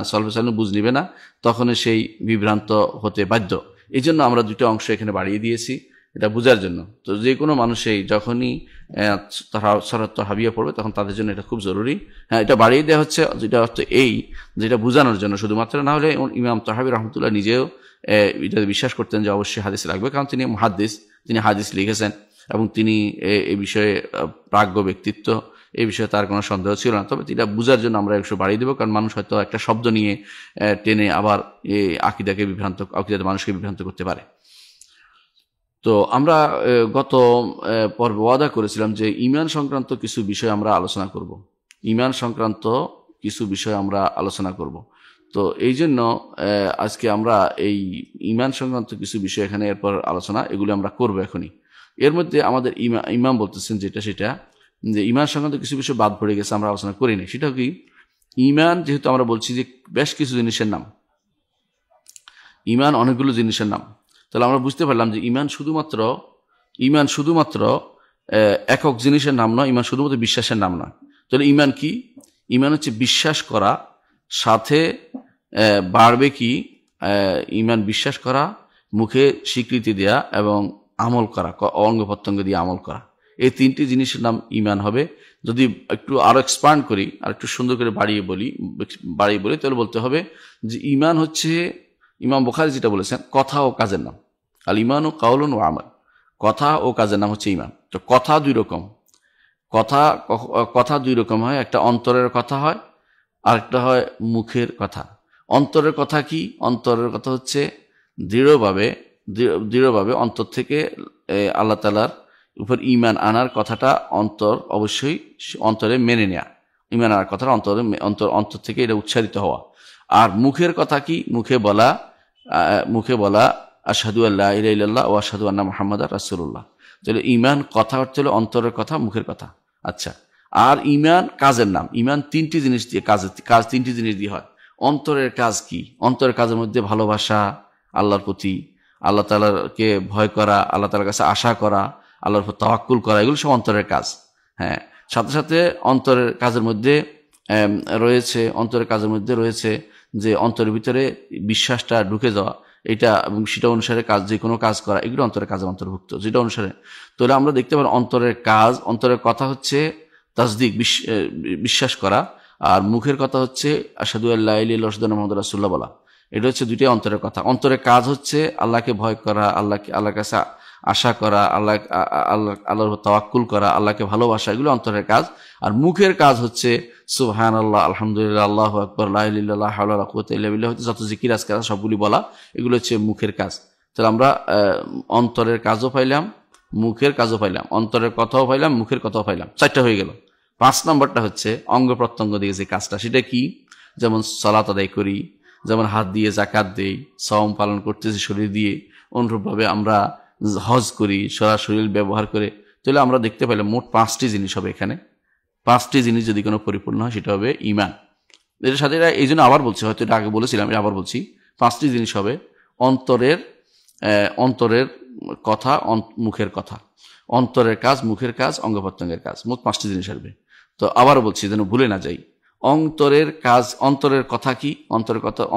সালাফুস সালেহিন বুঝ নিবে না, তখনই সেই বিভ্রান্ত হতে বাধ্য। এই জন্য আমরা দুটো অংশ এখানে বাড়িয়ে দিয়েছি এটা বোঝার জন্য। তো যে কোনো মানুষই যখনই শরত হাবিয়া পড়বে, তখন তাদের জন্য এটা খুব জরুরি। হ্যাঁ, এটা বাড়িয়ে দেওয়া হচ্ছে, যেটা হচ্ছে যেটা বোঝানোর জন্য শুধুমাত্র, না হলে ইমাম তাহাবী রহমতুল্লাহ নিজেও এটা বিশ্বাস করতেন যে অবশ্যই হাদিস লাগবে, কারণ তিনি মুহাদ্দিস, তিনি হাদিস লিখেছেন এবং তিনি এই বিষয়ে প্রাজ্ঞ ব্যক্তিত্ব, এই বিষয়ে তার কোনো সন্দেহ ছিল না। তবে এটা বোঝার জন্য আমরা একটু বাড়িয়ে দেবো, কারণ মানুষ হয়তো একটা শব্দ নিয়ে টেনে আবার এই আকিদাতে মানুষকে বিভ্রান্ত করতে পারে। তো আমরা গত পর্বে ওয়াদা করেছিলাম যে ঈমান সংক্রান্ত কিছু বিষয় আমরা আলোচনা করব। তো এই জন্য আজকে আমরা এই ঈমান সংক্রান্ত কিছু বিষয় এখানে এরপর আলোচনা এগুলো আমরা করব এখনই। এর মধ্যে আমাদের ইমাম বলতেছেন সেটা যে ঈমান সংক্রান্ত কিছু বিষয় বাদ পড়ে গেছে, আমরা আলোচনা করিনি। সেটা কি? ঈমান যেহেতু আমরা বলছি যে বেশ কিছু জিনিসের নাম, ঈমান অনেকগুলো জিনিসের নাম, তাহলে আমরা বুঝতে পারলাম যে ইমান শুধুমাত্র একক জিনিসের নাম নয়, ইমান শুধুমাত্র বিশ্বাসের নাম নয়। তাহলে ইমান কি? ইমান হচ্ছে বিশ্বাস করা, সাথে বাড়বে কি ইমান বিশ্বাস করা, মুখে স্বীকৃতি দেয়া এবং আমল করা, অঙ্গ প্রত্যঙ্গ দিয়ে আমল করা, এই তিনটি জিনিসের নাম ইমান হবে। যদি একটু আরো এক্সপান্ড করি, আর একটু সুন্দর করে বাড়িয়ে বলি তাহলে বলতে হবে যে ইমান হচ্ছে, ইমাম বুখারী যেটা বলেছেন, কথা ও কাজের নাম। আল ইমান ও কাউলুন ও আমাল, কথা ও কাজের নাম হচ্ছে ইমান। তো কথা দুই রকম, কথা দুই রকম হয়, একটা অন্তরের কথা হয়, আরেকটা হয় মুখের কথা। অন্তরের কথা কি? অন্তরের কথা হচ্ছে দৃঢ়ভাবে অন্তর থেকে আল্লাহ তাআলার উপর ঈমান আনার কথাটা অবশ্যই অন্তরে মেনে নেয়া, ঈমান আনার কথাটা অন্তর থেকে এটা উচ্চারিত হওয়া। আর মুখের কথা কি? মুখে বলা আশহাদু আল্লা ইলাহা ইল্লাল্লাহ ওয়া আশহাদু আন্না মুহাম্মাদার রাসূলুল্লাহ। তাহলে ঈমান কথা হচ্ছে অন্তরের কথা, মুখের কথা। আচ্ছা, আর ঈমান কাজের নাম। ঈমান তিনটি জিনিস দিয়ে কাজ তিনটি জিনিস দিয়ে হয়। অন্তরের কাজ কি? অন্তরের কাজের মধ্যে ভালোবাসা আল্লাহর প্রতি, আল্লাহ তাআলাকে ভয় করা, আল্লাহ তাআলার কাছে আশা করা, আল্লাহর উপর তাওয়াক্কুল করা, এগুলো সব অন্তরের কাজ। হ্যাঁ, সাথে সাথে অন্তরের কাজের মধ্যে রয়েছে যে অন্তরের ভিতরে বিশ্বাসটা ঢুকে যাওয়া, এটা এবং সেটা অনুসারে যে কোনো কাজ করা, এগুলো অন্তরের কাজের অন্তর্ভুক্ত, যেটা অনুসারে। তাহলে আমরা দেখতে পারি অন্তরের কথা হচ্ছে তাসদিক, বিশ্বাস করা, আর মুখের কথা হচ্ছে আশহাদু আল্লা ইলাহা ইল্লাল্লাহ ওয়া আশহাদু আন্না মুহাম্মাদার রাসূলুল্লাহ বলা। এটা হচ্ছে দুইটাই অন্তরের কথা। অন্তরের কাজ হচ্ছে আল্লাহকে ভয় করা, আল্লাহর কাছে আশা করা, আল্লাহর তাওয়াক্কুল করা, আল্লাহকে ভালোবাসা, এগুলো অন্তরের কাজ। আর মুখের কাজ হচ্ছে সুবহানাল্লাহ, আলহামদুলিল্লাহ, আল্লাহু আকবার, লা ইলাহা ইল্লাল্লাহ, লা হাওলা ওয়া লা কুওয়াতা ইল্লা বিল্লাহ, যত জিকির আজকার সবগুলি বলা, এগুলো হচ্ছে মুখের কাজ। তাহলে আমরা অন্তরের কাজও পাইলাম, মুখের কাজও পাইলাম, অন্তরের কথাও পাইলাম, মুখের কথাও পাইলাম, 4টা হয়ে গেল। 5 নম্বরটা হচ্ছে অঙ্গ প্রত্যঙ্গ দিয়ে যে কাজটা, সেটা কি? যেমন সালাত আদায় করি, যেমন হাত দিয়ে জাকাত দেই, সাওম পালন করতেছি শরীর দিয়ে, অনুরূপভাবে আমরা হজ করি শরীর ব্যবহার করে। তাহলে আমরা দেখতে পেলাম মোট 5টি জিনিস হবে এখানে। 5টি জিনিস যদি কোনো পরিপূর্ণ হয় সেটা হবে ঈমান। এর সাথে এই জন্য আবার বলছি, হয়তো এটা আগে বলেছিলাম, আবার বলছি, 5টি জিনিস হবে অন্তরের কথা, মুখের কথা, অন্তরের কাজ, মুখের কাজ, অঙ্গ প্রত্যঙ্গের কাজ, মোট 5টি জিনিস আসবে। তো আবারও বলছি যেন ভুলে না যাই। অন্তরের কাজ, অন্তরের কথা কি?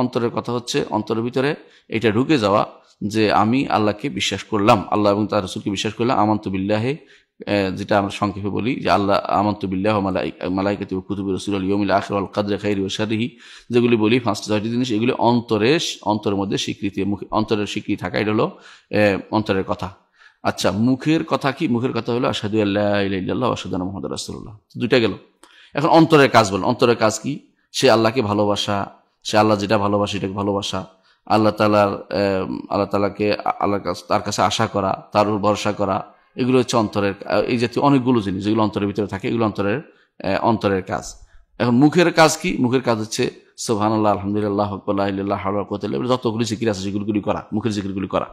অন্তরের কথা হচ্ছে অন্তরের ভিতরে এটা ঢুকে যাওয়া যে আমি আল্লাহকে বিশ্বাস করলাম, আল্লাহ এবং তার রাসূলকে বিশ্বাস করলাম। আমানতু বিল্লাহি, যেটা আমরা সংক্ষেপে বলি যে আল্লাহ, আমানতু বিল্লাহি ওয়া মালাইকাতিহি ওয়া কুতুবিহি ওয়া রাসূলিহি ওয়াল ইয়াউমিল আখির ওয়াল কদরি খাইরিহি ওয়া শাররিহি, যেগুলি বলি 5টি জিনিস, এগুলি অন্তরের মধ্যে স্বীকৃতি, অন্তরের স্বীকৃতি থাকা, এটা হলো অন্তরের কথা। আচ্ছা, মুখের কথা কি? মুখের কথা হলো আশহাদু আল্লা ইলাহা ইল্লাল্লাহ ওয়া আশহাদু আন্না মুহাম্মাদার রাসূলুল্লাহ। দুইটা গেল। এখন অন্তরের কাজ বলেন। অন্তরের কাজ কি? সে আল্লাহকে ভালোবাসা, সে আল্লাহ যেটা ভালোবাসে এটাকে ভালোবাসা, আল্লাহ তাআলাকে তার কাছে আশা করা, তার উপর ভরসা করা, এগুলো হচ্ছে অন্তরের, এই জাতীয় অনেকগুলো জিনিস যেগুলো অন্তরের ভিতরে থাকে, এগুলো অন্তরের কাজ। এখন মুখের কাজ কি? মুখের কাজ হচ্ছে সুবহানাল্লাহ, আলহামদুলিল্লাহ, আল্লাহু আকবার, লা ইলাহা ইল্লাল্লাহ, লা হাওলা ওয়া লা কুওয়াতা ইল্লা বিল্লাহ, যতগুলো জিকির আছে সেগুলি করা, মুখের জিকিরগুলি করা।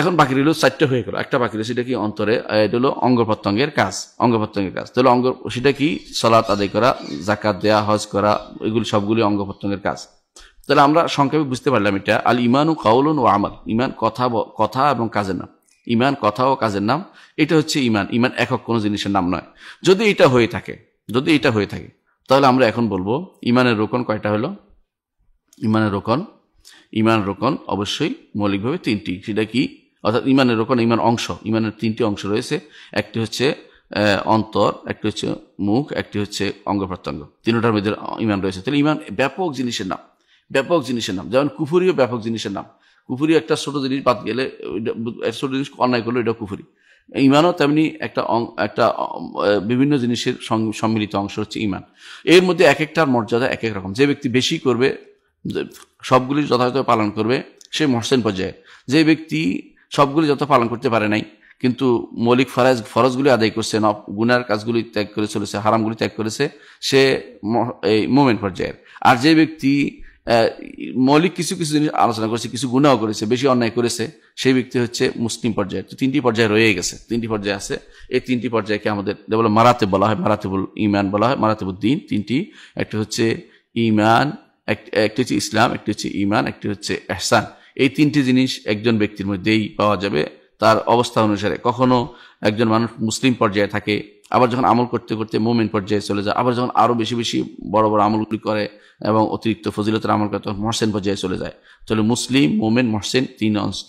এখন বাকি রইল 4টা হয়ে গেল। একটা বাকি রয়েছে, সেটা কি? অন্তরে, এটা হলো অঙ্গ প্রত্যঙ্গের কাজ। তাহলে সেটা কি? সালাত আদায় করা, জাকাত দেয়া, হজ করা, এগুলি সবগুলি অঙ্গ প্রত্যঙ্গের কাজ। তাহলে আমরা সংক্ষেপে বুঝতে পারলাম এটা আল ইমানু কাউলুন ওয়া আমাল। ইমান কথা এবং কাজের নাম। ইমান কথা ও কাজের নাম, এটা হচ্ছে ইমান। ইমান একক কোনো জিনিসের নাম নয়। যদি এটা হয়ে থাকে তাহলে আমরা এখন বলবো ইমানের রোকন কয়টা হলো? ইমান রোকন অবশ্যই মৌলিকভাবে 3টি। সেটা কি? অর্থাৎ ইমানের রোকন, ইমানের 3টি অংশ রয়েছে। একটি হচ্ছে অন্তর, একটি হচ্ছে মুখ, একটি হচ্ছে অঙ্গ প্রত্যঙ্গ। 3টার মধ্যে ইমান রয়েছে। তাহলে ইমান ব্যাপক জিনিসের নাম, যেমন কুফরিও ব্যাপক জিনিসের নাম। কুফরি একটা ছোট জিনিস বাদ গেলে, ছোট জিনিস অন্যায় করলে এটা কুফরি। ইমানও তেমনি একটা বিভিন্ন জিনিসের সম্মিলিত অংশ হচ্ছে ইমান। এর মধ্যে এক একটার মর্যাদা এক এক রকম। যে ব্যক্তি বেশি করবে, সবগুলি যথাযথ পালন করবে, সে মহসেন পর্যায়ে। যে ব্যক্তি সবগুলি যত পালন করতে পারে নাই, কিন্তু মৌলিক ফরজগুলি আদায় করছে, গুনার কাজগুলি ত্যাগ করে চলেছে, হারামগুলি ত্যাগ করেছে, সে এই মোমেন পর্যায়ের। আর যে ব্যক্তি মৌলিক কিছু জিনিস আলোচনা করেছে, কিছু গুনাহ করেছে, বেশি অন্যায় করেছে, সেই ব্যক্তি হচ্ছে মুসলিম পর্যায়ে। তো 3টি পর্যায়ে রয়ে গেছে, 3টি পর্যায়ে আছে। এই 3টি পর্যায়কে আমাদের মারাতেব বলা হয়, মারাতেবুল ঈমান বলা হয়, মারাতেবুদ্দিন 3টি। একটা হচ্ছে ঈমান, একটি হচ্ছে ইসলাম, একটি হচ্ছে ঈমান, একটি হচ্ছে ইহসান। এই তিনটি জিনিস একজন ব্যক্তির মধ্যেই পাওয়া যাবে তার অবস্থা অনুসারে। কখনো একজন মানুষ মুসলিম পর্যায়ে থাকে, আবার যখন আমল করতে করতে মুমিন পর্যায়ে চলে যায়, আবার যখন আরো বেশি বেশি বড় বড় আমলগুলি করে এবং অতিরিক্ত ফজিলতের আমল করে তখন মহসেন পর্যায়ে চলে যায়। তাহলে মুসলিম, মুমিন, মহসেন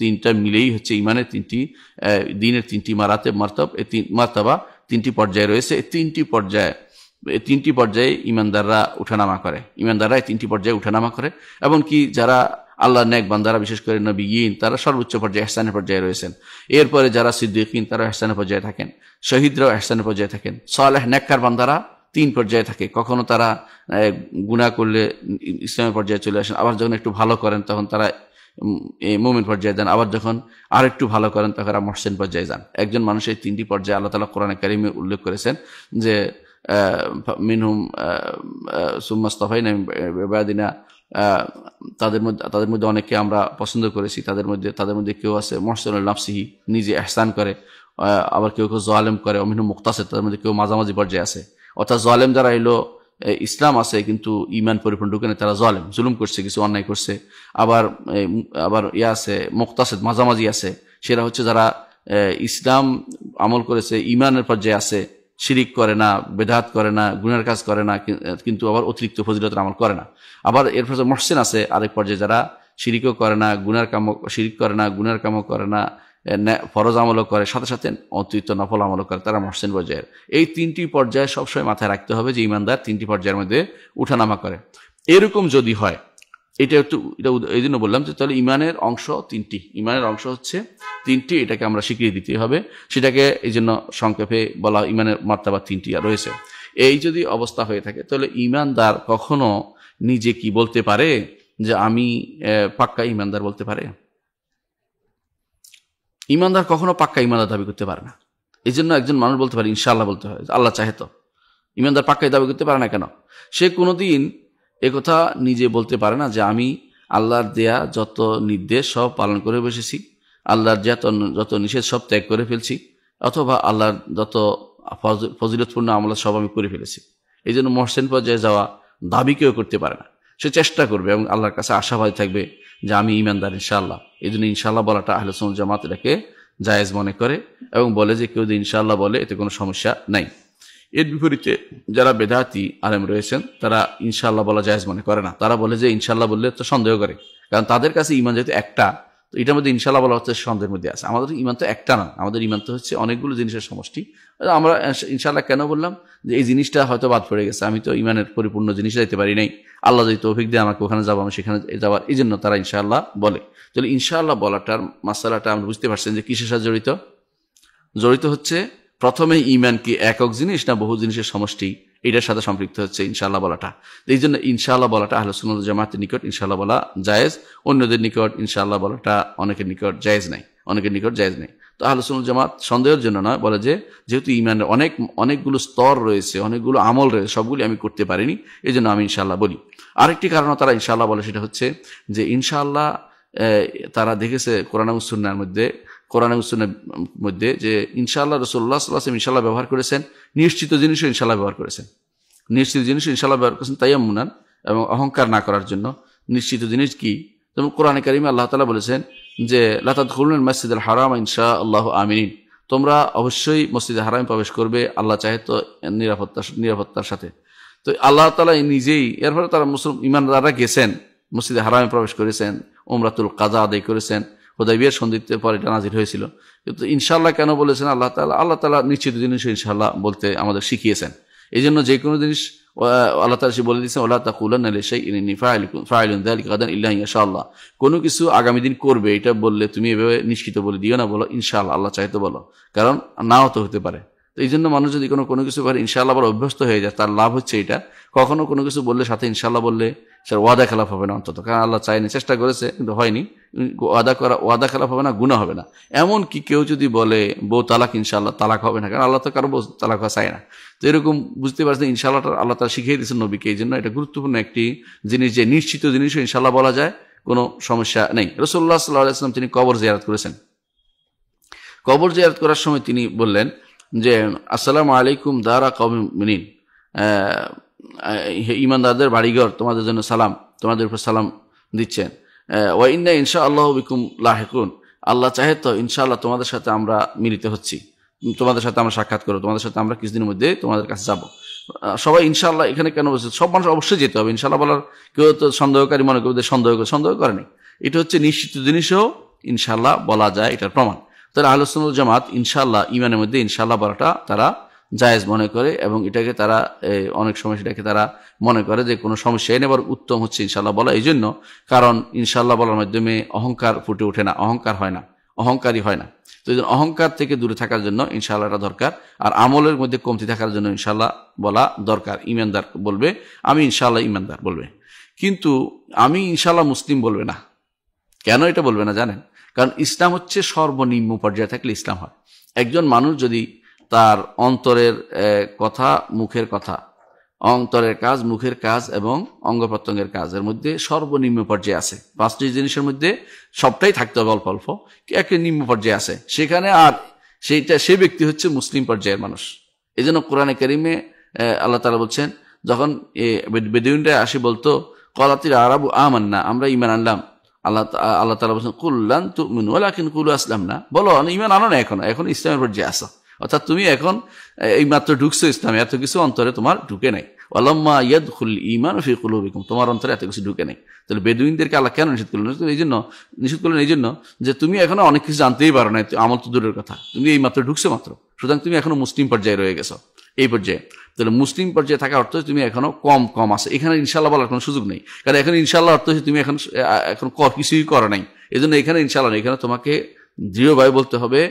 তিনটা মিলেই হচ্ছে ইমানের তিনটি দিনের তিনটি মারাতাবা তিনটি পর্যায়ে রয়েছে। এই তিনটি পর্যায়ে ইমানদাররা উঠানামা করে, ইমানদাররা এই তিনটি পর্যায়ে উঠানামা করে। এমনকি যারা আল্লাহ নেক বান্দারা, বিশেষ করে নবীয়িন, তারা সর্বোচ্চ পর্যায়ে ইহসানের পর্যায়ে রয়েছেন। এরপরে যারা সিদ্দিকিন তারা ইহসানের পর্যায়ে থাকেন, শহীদরাও ইহসানের পর্যায়ে থাকেন। সালেহ নেককার বান্দারা 3 পর্যায়ে থাকে। কখনো তারা গুনাহ করলে ইসলামের পর্যায়ে চলে আসেন, আবার যখন একটু ভালো করেন তখন তারা মুমিন পর্যায়ে যান, আবার যখন আর একটু ভালো করেন তখন তারা মহসিন পর্যায়ে যান। একজন মানুষের 3টি পর্যায়ে আল্লাহ তাআলা কোরআনে কারিমে উল্লেখ করেছেন যে মিনহুম সুম্মাস্তাফাইনা মিন ইবাদিনা, তাদের মধ্যে অনেকে আমরা পছন্দ করেছি, তাদের মধ্যে কেউ আছে মুহসিনুল নাফসিহি, নিজে ইহসান করে, আবার কেউ জালেম করে, মিনহুম মুক্তাসিদ, তাদের মধ্যে কেউ মাঝামাঝি পর্যায়ে আছে। অর্থাৎ জালেম যারা এলো ইসলাম আছে কিন্তু ইমান পরিপূর্ণ ঢুকে না, তারা জালেম, জুলুম করছে, কিছু অন্যায় করছে। আবার আছে মুক্তাসিদ, মাঝামাঝি আছে, সেটা হচ্ছে যারা ইসলাম আমল করেছে, ইমানের পর্যায়ে আছে, শিরিক করে না, বেদাত করে না, গুনার কাজ করে না, কিন্তু আবার অতিরিক্ত ফজিলতের আমল করে না। আবার এরপর মহসিন আছে আরেক পর্যায়ে, যারা শিরিকও করে না, শিরিক করে না, গুনার কামও করে না, ফরজ আমলও করে, সাথে সাথে অতিরিক্ত নফল আমলও করে, তারা মহসিন পর্যায়ের। এই 3টি পর্যায়ে সবসময় মাথায় রাখতে হবে যে ইমানদার 3টি পর্যায়ের মধ্যে উঠানামা করে। এরকম যদি হয়, এটা এই জন্য বললাম যে তাহলে ইমানের অংশ 3টি, ইমানের অংশ হচ্ছে 3টি, এটাকে আমরা স্বীকৃতি দিতে হবে। সেটাকে এই জন্য সংক্ষেপে বলা ইমানের মার্তাবা 3টি রয়েছে। এই যদি অবস্থা হয়ে থাকে তাহলে ইমানদার কখনো নিজে কি বলতে পারে যে আমি পাক্কা ইমানদার বলতে পারে? ইমানদার কখনো পাক্কা ইমানদার দাবি করতে পারে না। এই জন্য একজন মানুষ বলতে পারে ইনশাআল্লাহ বলতে হয়, আল্লাহ চাহে তো। ইমানদার পাক্কাই দাবি করতে পারে না কেন? সে কোনোদিন একথা নিজে বলতে পারে না যে আমি আল্লাহর দেয়া যত নির্দেশ সব পালন করে বসেছি, আল্লাহর যত নিষেধ সব ত্যাগ করে ফেলছি, অথবা আল্লাহর যত ফজিলতপূর্ণ আমল সব আমি করে ফেলেছি। এই জন্য মহসিন পর্যায়ে যাওয়া দাবি কেউ করতে পারে না। সে চেষ্টা করবে এবং আল্লাহর কাছে আশাবাদী থাকবে যে আমি ইমানদার ইনশাআল্লাহ। এই জন্য ইনশাআল্লাহ বলাটা আহলে সুন্নাত জামাত এটাকে জায়েজ মনে করে এবং বলে যে কেউ যদি ইনশাআল্লাহ বলে এতে কোনো সমস্যা নাই। এর বিপরীতে যারা বেদাতি আলেম রয়েছেন তারা ইনশাআল্লাহ বলা জায়েজ মনে করে না। তারা বলে যে ইনশাআল্লাহ বললে তো সন্দেহ করে, কারণ তাদের কাছে ইমান যেহেতু একটা, তো এটার মধ্যে ইনশাআল্লাহ বলা হচ্ছে সন্দেহের মধ্যে আছে। আমাদের ইমান তো একটা না, আমাদের ইমান তো হচ্ছে অনেকগুলো জিনিসের সমষ্টি। আমরা ইনশাআল্লাহ কেন বললাম যে এই জিনিসটা হয়তো বাদ পড়ে গেছে, আমি তো ইমানের পরিপূর্ণ জিনিস যাইতে পারি নাই, আল্লাহ যদি তৌফিক দিয়ে আমাকে ওখানে যাবো, আমি সেখানে যাওয়ার, এই জন্য তারা ইনশাআল্লাহ বলে। তাহলে ইনশাআল্লাহ বলাটার মাসালাটা আমরা বুঝতে পারছেন যে কিসের সাথে জড়িত হচ্ছে। প্রথমে ইমান কি একক জিনিস না বহু জিনিসের সমষ্টি, এটার সাথে সম্পৃক্ত হচ্ছে ইনশাআল্লাহ বলাটা। এই জন্য ইনশাআল্লাহ বলাটা আহলে সুন্নাত ওয়াল জামাতের নিকট ইনশাআল্লাহ বলা জায়েজ, অন্যদের নিকট ইনশাআল্লাহ বলাটা অনেকের নিকট জায়েজ নাই। তো আহলে সুন্নাত ওয়াল জামাত সন্দেহের জন্য নয়, বলে যে যেহেতু ইমানের অনেকগুলো স্তর রয়েছে, অনেকগুলো আমল রয়েছে, সবগুলি আমি করতে পারিনি, এই জন্য আমি ইনশাআল্লাহ বলি। আরেকটি কারণ তারা ইনশাআল্লাহ বলে, সেটা হচ্ছে যে ইনশাআল্লাহ তারা দেখেছে কোরআন এবং সুন্নাহর মধ্যে যে ইনশাআল্লাহ রাসূলুল্লাহ সাল্লাল্লাহু আলাইহি ওয়াসাল্লাম ইনশাআল্লাহ ব্যবহার করেছেন, নিশ্চিত জিনিসও ইনশাআল্লাহ ব্যবহার করেছেন, তায়াম্মুনান এবং অহংকার না করার জন্য। নিশ্চিত জিনিস কি? যেমন কোরআনে কারিমে আল্লাহ তাআলা বলেছেন যে লা তাদখুলুল মাসজিদাল হারাম ইনশাআল্লাহু আমিনিন, তোমরা অবশ্যই মসজিদে হারামে প্রবেশ করবে আল্লাহ চাহে তো নিরাপত্তার সাথে। তো আল্লাহ তাআলা নিজেই, এরপরে তারা ইমানদাররা গেছেন, মসজিদে হারামে প্রবেশ করেছেন, উমরাতুল কাজা আদায় করেছেন, হুদাইবিয়ার সন্ধিতে পর এটা নাজিল হয়েছিল। কিন্তু ইনশাআল্লাহ কেন বলেছেন? আল্লাহ তাআলা নিশ্চিত জিনিস ইনশাআল্লাহ বলতে আমাদের শিখিয়েছেন। এই জন্য যে কোনো জিনিস আল্লাহ তাআলা বলে দিয়েছেন ওয়ালা তাকুলান্না লিশাইইন ইন্নী ফাইলুন যালিকা গাদান ইল্লা ইনশাআল্লাহ। কোনো কিছু আগামী দিন করবে এটা বললে তুমি এভাবে নিশ্চিত বলে দিও না, বলো ইনশাআল্লাহ, আল্লাহ চাইতে বলো, কারণ নাও তো হতে পারে। তো এই জন্য মানুষ যদি কোনো কিছু পারে ইনশাআল্লাহ বলে অভ্যস্ত হয়ে যায়, তার লাভ হচ্ছে এটা। কখনো কোনো কিছু বললে সাথে ইনশাআল্লাহ বললে সেটা ওয়াদা খেলাফ হবে না অন্তত, কারণ আল্লাহ চায়নি, চেষ্টা করেছে কিন্তু হয়নি। ওয়াদা খেলাফ হবে না, গুনাহ হবে না। এমন কি কেউ যদি বলে বউ তালাক, ইনশাআল্লাহ তালাক হবে না, কারণ আল্লাহ তো কারো বউ তালাক হওয়া চায় না। তো এরকম বুঝতে পারছেন ইনশাআল্লাহ আল্লাহ তাআলা শিখিয়ে দিয়েছেন নবীকে। এই জন্য এটা গুরুত্বপূর্ণ একটি জিনিস যে নিশ্চিত জিনিসও ইনশাআল্লাহ বলা যায়, কোনো সমস্যা নেই। রাসূলুল্লাহ সাল্লাল্লাহু আলাইহি ওয়াসাল্লাম তিনি কবর জিয়ারত করেছেন। কবর জিয়ারত করার সময় তিনি বললেন যে আসসালামু আলাইকুম দারা কওমিন মুমিনিন, ইমানদারদের বাড়িঘর, তোমাদের জন্য সালাম, তোমাদের উপর সালাম দিচ্ছেন। ওয়া ইন্না ইনশাআল্লাহু বিকুম লাহিকুন, আল্লাহ চাহে তো ইনশাআল্লাহ তোমাদের সাথে আমরা মিলিত হচ্ছি, তোমাদের সাথে আমরা সাক্ষাৎ করবো, তোমাদের সাথে আমরা কিছুদিনের মধ্যে তোমাদের কাছে যাব। সবাই ইনশাআল্লাহ এখানে কেন বলছে? সব মানুষ অবশ্যই যেতে হবে ইনশাআল্লাহ বলার, কেউ তো সন্দেহকারী মনে করবে, সন্দেহ করেনি। এটা হচ্ছে নিশ্চিত জিনিসও ইনশাআল্লাহ বলা যায়, এটার প্রমাণ। তাহলে আহলুস সুন্নাহ ওয়াল জামাত ইনশাআল্লাহ ইমানের মধ্যে ইনশাআল্লাহ বলাটা তারা জায়েজ মনে করে, এবং এটাকে তারা অনেক সময় সেটাকে তারা মনে করে যে কোনো সমস্যাই নেই, আবার উত্তম হচ্ছে ইনশাআল্লাহ বলা। এই জন্য, কারণ ইনশাআল্লাহ বলার মাধ্যমে অহংকার ফুটে ওঠে না, অহংকার হয় না, অহংকারী হয় না। তো এই জন্য অহংকার থেকে দূরে থাকার জন্য ইনশাআল্লাহ এটা দরকার। আর আমলের মধ্যে কমতি থাকার জন্য ইনশাআল্লাহ বলা দরকার। ইমানদার বলবে আমি ইনশাআল্লাহ ইমানদার বলবে, কিন্তু আমি ইনশাআল্লাহ মুসলিম বলবে না। কেন এটা বলবে না জানেন? কারণ ইসলাম হচ্ছে সর্বনিম্ন পর্যায়ে থাকলে ইসলাম হয়। একজন মানুষ যদি তার অন্তরের কথা, মুখের কথা, অন্তরের কাজ, মুখের কাজ এবং অঙ্গ প্রত্যঙ্গের কাজের মধ্যে সর্বনিম্ন পর্যায়ে আছে, 5টি জিনিসের মধ্যে সবটাই থাকতে হবে অল্প অল্প, একটা নিম্ন পর্যায়ে আছে সেখানে, আর সে ব্যক্তি হচ্ছে মুসলিম পর্যায়ের মানুষ। এই জন্য কোরআনে কারিমে আল্লাহ তাআলা বলছেন, যখন বেদুইনরা আসি বলতো ক্বালাতিল আরাবু আমান্না, আমরা ঈমান আনলাম, আল্লাহ তাআলা বলছেন কুল লান তুমিনু ওয়ালাকিন কুলু আসলামনা, বলো ঈমান আনো না, এখন ইসলামের পর্যায়ে আসো, অর্থাৎ তুমি এখন এই মাত্র ঢুকছো ইসলামে, এত কিছু অন্তরে তোমার ঢুকে নাই। ওয়ালাম্মা ইয়াদখুল ঈমান ফি কুলুবিকুম, তোমার অন্তরে এত কিছু ঢুকে নাই। তাহলে বেদুইনদেরকে আল্লাহ কেন নিষেধ করলেন? নিষেধ করলেন এই জন্য যে তুমি এখনো অনেক কিছু জানতেই পারো না, আমল তো দূরের কথা, তুমি এই মাত্র ঢুকছো মাত্র, সুতরাং তুমি এখনো মুসলিম পর্যায়ে রয়ে গেছো, এই পর্যায়ে। তাহলে মুসলিম পর্যায়ে থাকা অর্থ তুমি এখনো কম আছে, এখানে ইনশাআল্লাহ বলার কোনো সুযোগ নেই। কারণ এখানে ইনশাআল্লাহ অর্থ হচ্ছে তুমি এখন কিছুই করো নাই, এই জন্য এখানে ইনশাআল্লাহ নেই, এখানে তোমাকে দৃঢ়ভাবে বলতে হবে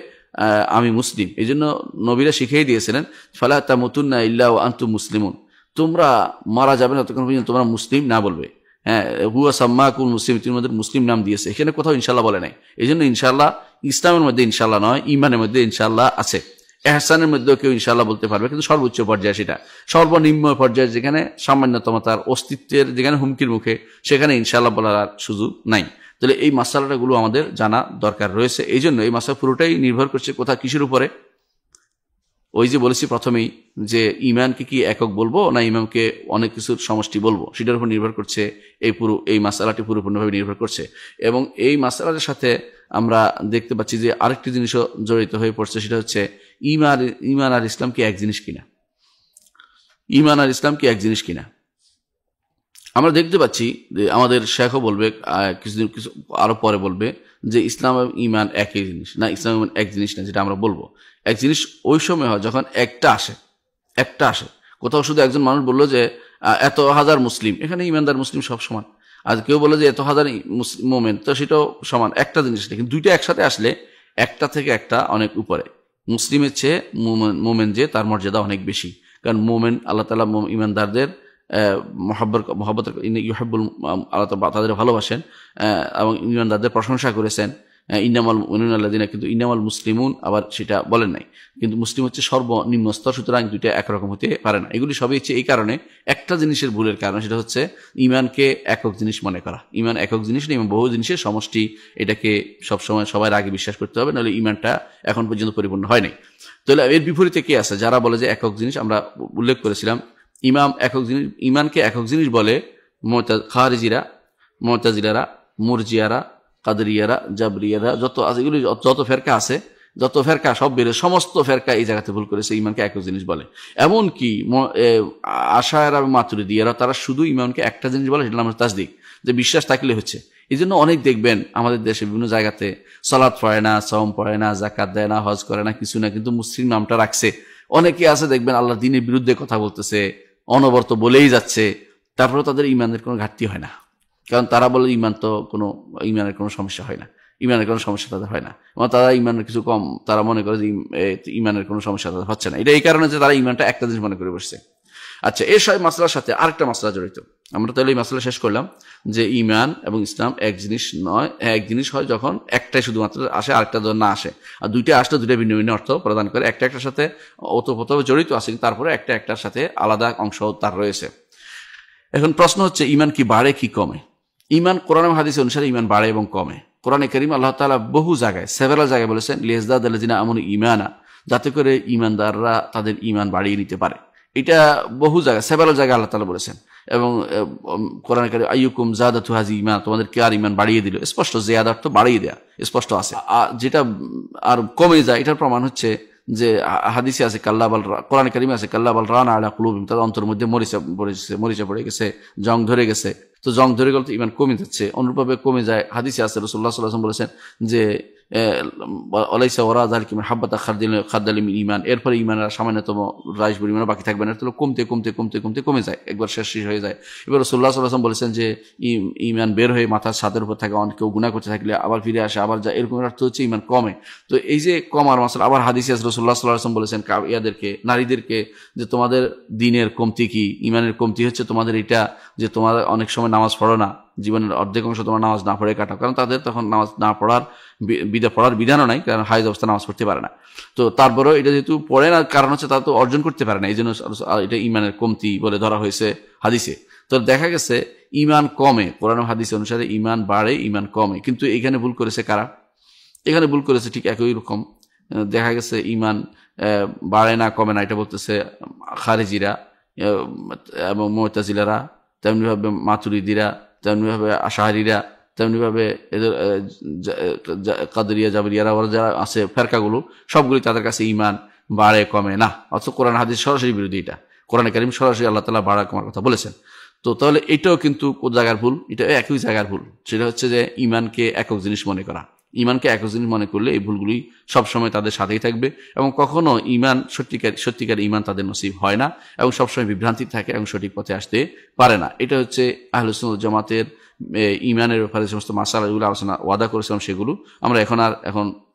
আমি মুসলিম। এই জন্য নবীরা শিখিয়ে দিয়েছিলেন ফালা তামুতুন্না ইল্লা ওয়া আনতুম মুসলিমুন, তোমরা মারা যাবে না ততক্ষণ পর্যন্ত তোমরা মুসলিম না বলবে। হ্যাঁ, হুয়া সাম্মাকুম মুসলিম, তোমাদের মুসলিম নাম দিয়েছে, এখানে কোথাও ইনশাআল্লাহ বলে নাই। এই জন্য ইনশাআল্লাহ ইসলামের মধ্যে ইনশাআল্লাহ নয়, ইমানের মধ্যে ইনশাআল্লাহ আছে। এহসানের মধ্যেও কেউ ইনশাআল্লাহ বলতে পারবে, কিন্তু সর্বোচ্চ পর্যায়ে সেটা, সর্বনিম্ন পর্যায়ে যেখানে সামান্যতম তার অস্তিত্বের যেখানে হুমকির মুখে, সেখানে ইনশাআল্লাহ বলার আর সুযোগ নাই। তাহলে এই মাসালাগুলো আমাদের জানা দরকার রয়েছে। এই জন্য এই মাসালা পুরোটাই নির্ভর করছে কোথা কিসের উপরে। ওই যে বলেছি প্রথমেই যে ইমানকে কি একক বলবো না ইমামকে অনেক কিছুর সমষ্টি বলবো, সেটার উপর নির্ভর করছে এই মাসালাটি পুরোপূর্ণভাবে নির্ভর করছে। এবং এই মাসালার সাথে আমরা দেখতে পাচ্ছি যে আরেকটি জিনিসও জড়িত হয়ে পড়ছে, সেটা হচ্ছে ইমান আর ইসলাম কি এক জিনিস কিনা। ইমান আর ইসলাম কি এক জিনিস কিনা আমরা দেখতে পাচ্ছি যে আমাদের শেখও বলবে কিছু আরো পরে বলবে যে ইসলাম এবং ইমান একই জিনিস না, ইসলাম ইমান এক জিনিস না। যেটা আমরা বলবো এক জিনিস ওই সময় হয় যখন একটা আসে। কোথাও শুধু একজন মানুষ বললো যে এত হাজার মুসলিম, এখানে ইমানদার মুসলিম সব সমান। আর কেউ বলে যে এত হাজার মোমেন, তো সেটাও সমান, একটা জিনিস। কিন্তু দুইটা একসাথে আসলে একটা থেকে একটা অনেক উপরে। মুসলিমের চেয়ে মোমেন যে তার মর্যাদা অনেক বেশি, কারণ মোমেন আল্লাহ তাআলা ইমানদারদের মহব্বত ইউহিব্বুল, আল্লাহ তাদের ভালোবাসেন এবং ইমানদারদের প্রশংসা করেছেন। ইন্নামাল মুমিনুনা আল্লাযিনা, কিন্তু ইন্নামাল মুসলিমুন আবার সেটা বলেন নাই। কিন্তু মুসলিম হচ্ছে সর্বনিম্ন স্তর, সুতরাং দুইটা একরকম হতে পারে না। এগুলি সবই হচ্ছে এই কারণে, একটা জিনিসের ভুলের কারণে, সেটা হচ্ছে ইমানকে একক জিনিস মনে করা। ইমান একক জিনিস নেই, বহু জিনিসের সমষ্টি, এটাকে সবসময় সবার আগে বিশ্বাস করতে হবে, নাহলে ইমানটা এখন পর্যন্ত পরিপূর্ণ হয় নাই। তাহলে এর বিপরীতে কে আছে যারা বলে যে একক জিনিস? আমরা উল্লেখ করেছিলাম ইমানকে একক জিনিস বলে খারিজিরা, মুতাজিলারা, মুরজিয়ারা, কাদরিয়ারা, জাবরিয়ারা, যত ফেরকা সব বেড়ে সমস্ত ফেরকা এই জায়গাতে ভুল করেছে, ইমানকে একক জিনিস বলে। এমনকি আশায়রা এবং মাতুরিদিয়ারা, তারা শুধু ইমানকে একটা জিনিস বলে, সেটা নাম তাসদিক, যে বিশ্বাস থাকলে হচ্ছে। এই জন্য অনেক দেখবেন আমাদের দেশে বিভিন্ন জায়গাতে সালাত পড়ে না, সাওম পড়ে না, যাকাত দেয় না, হজ করে না, কিছু না, কিন্তু মুসলিম নামটা রাখছে। অনেকে আছে দেখবেন আল্লাহর দ্বীনের বিরুদ্ধে কথা বলতেছে, অনবরত বলেই যাচ্ছে, তারপরে তাদের ইমানের কোনো ঘাটতি হয় না, কারণ তারা বলে ইমানের কোনো সমস্যা হয় না, ইমানের কোনো সমস্যা তাদের হয় না, এবং তারা ইমানের কিছু কম, তারা মনে করে যে ইমানের কোনো সমস্যা তাদের হচ্ছে না। এটা এই কারণে যে তারা ইমানটা একটা জিনিস মনে করে বসছে। আচ্ছা, এর সব মাসলার সাথে আরেকটা মাসলা জড়িত। আমরা তাহলে এই মাসলা শেষ করলাম যে ইমান এবং ইসলাম এক জিনিস নয়, এক জিনিস হয় যখন একটাই শুধুমাত্র আসে, আরেকটা যখন না আসে। আর দুইটা আসলে দুইটা ভিন্ন ভিন্ন অর্থ প্রদান করে, একটা একটার সাথে ওতপ্রোতভাবে জড়িত আছে, তারপরে একটা একটার সাথে আলাদা অংশ তার রয়েছে। এখন প্রশ্ন হচ্ছে ইমান কি বাড়ে কি কমে? ইমান কোরআন এবং হাদিস অনুসারে ইমান বাড়ে এবং কমে। কোরআনে কারীম আল্লাহ তাআলা বহু জায়গায়, সেভারাল জায়গায় বলেছেন লিয়াজদাদাল্লাযিনা আমানু ঈমানা, যাতে করে ইমানদাররা তাদের ইমান বাড়িয়ে নিতে পারে। এটা বহু জায়গায়, সেভারাল জায়গায় আল্লাহ তাআলা বলেছেন। এবং কোরআনে কারিমে আইয়ুকুম যাদাতু হাযি ঈমান, তোমাদের কে আর ঈমান বাড়িয়ে দিল, স্পষ্ট জিয়াদাত তো বাড়িয়ে দেয়া স্পষ্ট আছে। যেটা আর কমে যায় এটার প্রমাণ হচ্ছে যে হাদিসে আছে কাল্লা বাল, কোরআনে কারিমে আছে কাল্লা বাল রানা আলা কুলুবিহিম, তাদের অন্তরের মধ্যে মরিচা পড়ে গেছে, জং ধরে গেছে। তো জং ধরে গেলে তো ঈমান কমে যাচ্ছে, অনুরূপভাবে কমে যায়। হাদিসে আছে রাসূলুল্লাহ সাল্লাল্লাহু আলাইহি ওয়াসাল্লাম বলেছেন যে আলাইসা ওয়ারা যালিকা মিন হাব্বাতা খারদালি মিন ঈমান, এরপরে ঈমানের সামান্যতম রাইস পরিমাণ বাকি থাকবে না, তাহলে কমতে কমতে কমতে কমতে কমে যায়, একবার শেষ হয়ে যায়। এবার রাসূলুল্লাহ সাল্লাল্লাহু আলাইহি ওয়াসাল্লাম বলেছেন যে ঈমান বের হয়ে মাথার ছাদের উপর থাকে, অনেক কেউ গুনাহ করতে থাকলে আবার ফিরে আসে, আবার যায়, এরকম অর্থ হচ্ছে ঈমান কমে। তো এই যে কমার মাসলা, আবার হাদিসে আছে রাসূলুল্লাহ সাল্লাল্লাহু আলাইহি ওয়াসাল্লাম বলেছেন ইয়াদেরকে, নারীদেরকে, যে তোমাদের দিনের কমতি কি, ঈমানের কমতি হচ্ছে তোমাদের এটা যে তোমাদের অনেক সময় নামাজ পড়ো না, জীবনের অর্ধেক অংশ তোমার নামাজ না পড়ে কাটাও, কারণ তাদের তখন নামাজ না পড়ার বিধানও নাই, কারণ হাইজ অবস্থা নামাজ পড়তে পারে না। তো তারপরেও এটা যেহেতু পড়ে না, কারণ হচ্ছে তারা তো অর্জন করতে পারে না, এই জন্য এটা ঈমানের কমতি বলে ধরা হয়েছে হাদিসে। তো দেখা গেছে ঈমান কমে, কোরআন হাদিস অনুসারে ঈমান বাড়ে, ঈমান কমে। কিন্তু এখানে ভুল করেছে কারা? এখানে ভুল করেছে ঠিক একই রকম, দেখা গেছে ঈমান বাড়ে না কমে না এটা বলতেছে খারিজিরা এবং মুতাজিলারা, তেমনিভাবে মাতুরিদিরা, তেমনিভাবে আশারিরা, তেমনিভাবে এদের কাদরিয়া জাবরিয়ারা, ওরা যারা আছে ফেরকাগুলো, সবগুলি তাদের কাছে ঈমান বাড়ে কমে না। অথচ কোরআন হাদিস সরাসরি বিরোধী, এটা কোরআনে কারীম সরাসরি আল্লাহ তাআলা বাড়া কমার কথা বলেছেন। তো তাহলে এটাও কিন্তু কোন জায়গার ভুল? এটা একই জায়গার ভুল। সেটা হচ্ছে যে ঈমানকে একক জিনিস মনে করা। ঈমানকে একক জিনিস মনে করলে এই ভুলগুলি সবসময় তাদের সাথেই থাকবে, এবং কখনো ঈমান সত্যিকার ঈমান তাদের নসিব হয় না, এবং সবসময় বিভ্রান্তি থাকে এবং সঠিক পথে আসতে পারে না। এটা হচ্ছে আহলুস সুন্নাহ ওয়াল জামাতের ঈমানের ব্যাপারে যে সমস্ত মাসালাগুলো আলোচনা ওয়াদা করেছিলাম, সেগুলো আমরা এখন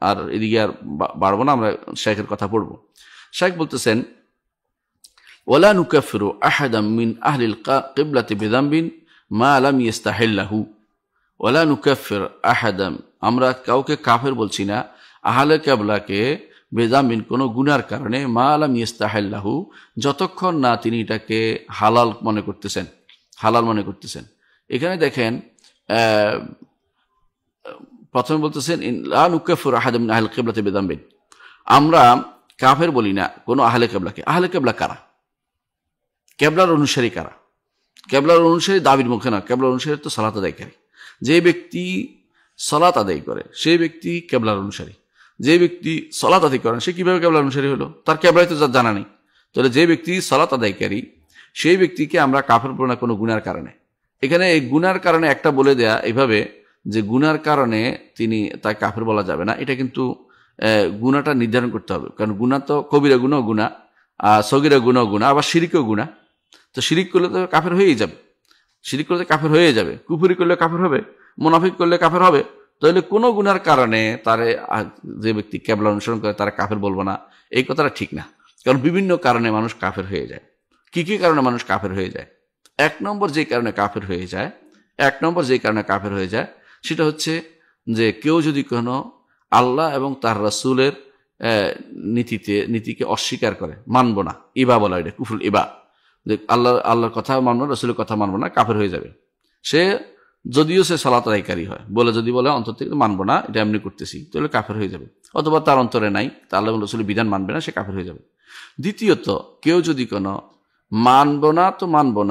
আর এদিকে আর বাড়বো না, আমরা শাইখের কথা পড়বো। শাইখ বলতেছেন ওয়ালা নুকাফিরু আহাদাম মিন আহলিল কিবলাতি বিযামবিন মা লাম ইস্তাহিল্লাহু। ওয়ালা নুকাফির আহাদাম, আমরা কাউকে কাফের বলছি না, আহলে কিবলাকে বিযামবিন, কোনো গুনার কারণে, মা লাম ইস্তাহিল্লাহু, যতক্ষণ না তিনি এটাকে হালাল মনে করতেছেন। এখানে দেখেন প্রথমে বলতেছেন লা নুকাফিরু আহাদাম মিন আহলিল কিবলাতি বিযামবিন, আমরা কাফের বলি না কোনো আহলে কিবলাকে। আহলে কিবলা কারা? কেবলার অনুসারী কারা? কেবলার অনুসারী দাবির মুখে না, কেবলার অনুসারী তো সালাত আদায়কারী। যে ব্যক্তি সালাত আদায় করে সেই ব্যক্তি কেবলার অনুসারী। যে ব্যক্তি সালাত আদায় করে সে কিভাবে কেবলার অনুসারী হলো? তার কেবলাই তো জানা নেই। তাহলে যে ব্যক্তি সালাত আদায়কারী সেই ব্যক্তিকে আমরা কাফের বলবো না কোনো গুনার কারণে। এখানে এই গুনার কারণে একটা বলে দেয়া এইভাবে যে গুনার কারণে তাকে কাফের বলা যাবে না, এটা কিন্তু গুনাটা নির্ধারণ করতে হবে। কারণ গুনাহ তো কবিরা গুনাহ গুনাহ, সগীরা গুনাহ গুনাহ, আবার শিরিকও গুনাহ। তো শিরিক করলে তো কাফের হয়েই যাবে, শিরিক করলে কাফের হয়ে যাবে, কুফরি করলে কাফের হবে, মুনাফিক করলে কাফের হবে। তাহলে কোনো গুনার কারণে তারে যে ব্যক্তি কেবলা অনুসরণ করে তারা কাফের বলবো না, এই কথাটা ঠিক না। কারণ বিভিন্ন কারণে মানুষ কাফের হয়ে যায়। কি কি কারণে মানুষ কাফের হয়ে যায়? এক নম্বর যে কারণে কাফের হয়ে যায় সেটা হচ্ছে যে কেউ যদি কোনো আল্লাহ এবং তার রাসূলের নীতিকে অস্বীকার করে, মানবো না, ইবা বলা, এটা কুফরুল ইবা, যে আল্লাহর কথা মানবো না, রাসূলের কথা মানবো না, কাফের হয়ে যাবে। সে যদিও সে সালাত আদায়কারী হয়, যদি বলে অন্তর থেকে মানবো না, এটা এমনি করতেছি, তাহলে কাফের হয়ে যাবে। অথবা তার অন্তরে নাই, তা আল্লাহ রাসূলের বিধান মানবে না, সে কাফের হয়ে যাবে। দ্বিতীয়ত, কেউ যদি কোনো মানবো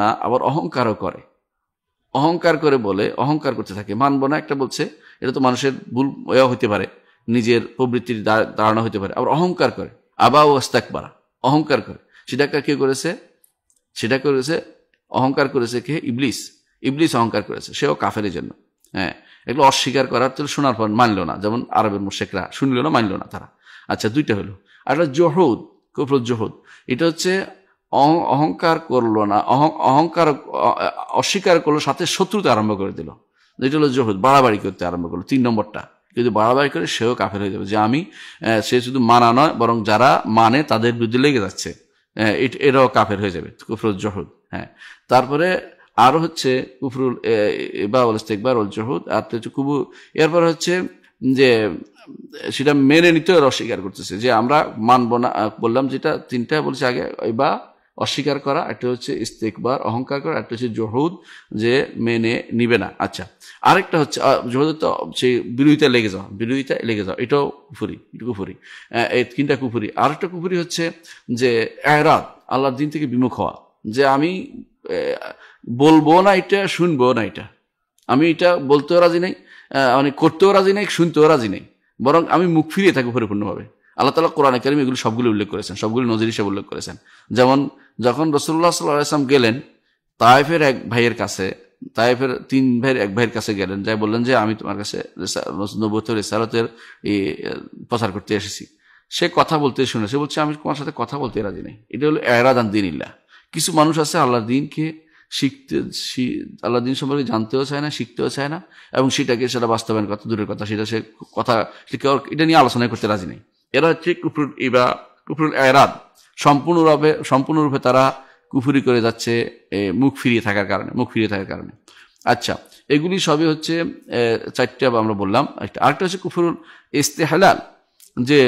না আবার অহংকারও করে, অহংকার করতে থাকে, মানবো না একটা বলছে, এটা তো মানুষের ভুল হইতে পারে, নিজের প্রবৃত্তির ধারণা হইতে পারে, আবার অহংকার করে, আবা ও ইস্তাকবারা, অহংকার করে। সেটা কে করেছে? অহংকার করেছে কে? ইবলিস অহংকার করেছে, সেও কাফেরের জন্য। হ্যাঁ, এগুলো অস্বীকার করার, তো শোনার পর মানলো না, যেমন আরবের মুশরিকরা শুনলো না, মানলো না তারা। আচ্ছা, দুইটা হলো। আর জহুদ, কুফরুল জহুদ, এটা হচ্ছে অহংকার করলো না, অহংকার অস্বীকার করলো, সাথে শত্রুতা আরম্ভ করে দিল, এটা হলো জহুদ, বাড়াবাড়ি করতে আরম্ভ করলো। 3 নম্বরটা, যদি বাড়াবাড়ি করে সেও কাফের হয়ে যাবে, যে সে শুধু মানা নয়, বরং যারা মানে তাদের বিরুদ্ধে লেগে যাচ্ছে, এরাও কাফের হয়ে যাবে, কুফরুল জহুদ। হ্যাঁ, তারপরে আরো হচ্ছে কুফরুল ইবা ওয়াল ইস্তিকবার ওয়াল জহুদ, আর হচ্ছে এরপর হচ্ছে যে সেটা মেনে নিতে অস্বীকার করতেছে, যে আমরা মানবো না। বললাম যেটা 3টা বলছে আগে, ইবা অস্বীকার করা, একটা হচ্ছে ইস্তিকবার অহংকার করা, একটা হচ্ছে জহুদ যে মেনে নিবে না। আচ্ছা, আরেকটা হচ্ছে জহুদ, তো সেই বিরোধিতা লেগে যাওয়া, এটাও কুফরি। এই 3টা কুফরি। আরেকটা কুফরি হচ্ছে যে এরাদ, আল্লাহর দিন থেকে বিমুখ হওয়া, যে আমি বলবো না এটা, শুনবো না এটা, আমি এটা বলতেও রাজি নাই, মানে করতেও রাজি নাই, শুনতেও রাজি নাই, বরং আমি মুখ ফিরিয়ে থাকি পরিপূর্ণভাবে। আল্লাহ তাআলা কোরআনে কারিমে এগুলো সবগুলো উল্লেখ করেছেন, সবগুলো নজির হিসেবে উল্লেখ করেছেন। যেমন যখন রাসূলুল্লাহ সাল্লাল্লাহু আলাইহি ওয়াসাল্লাম গেলেন তায়েফের এক ভাইয়ের কাছে, তায়েফের 3 ভাইয়ের এক ভাইয়ের কাছে গেলেন, যাই বললেন যে আমি তোমার কাছে নবুয়ত রিসালাতের প্রচার করতে এসেছি। সে কথা বলতে শুনে সে বলছে আমি তোমার সাথে কথা বলতে রাজি নেই। এটা হলো ইরাদ আন দীনিল্লাহ। কিছু মানুষ আছে আল্লাহর দ্বীনকে আল্লাহর দ্বীন সম্পর্কে জানতেও চায় না, শিখতেও চায় না, এবং সেটা বাস্তবায়ন কত দূরের কথা, এটা নিয়ে আলোচনা করতে রাজি নেই। এরা হচ্ছে কুফরুল ইরাদ, সম্পূর্ণরূপে তারা কুফরি করে যাচ্ছে মুখ ফিরিয়ে থাকার কারণে। আচ্ছা, এগুলি সবই হচ্ছে 4টা আমরা বললাম। আরেকটা হচ্ছে কুফরুল ইস্তেহলাল, যে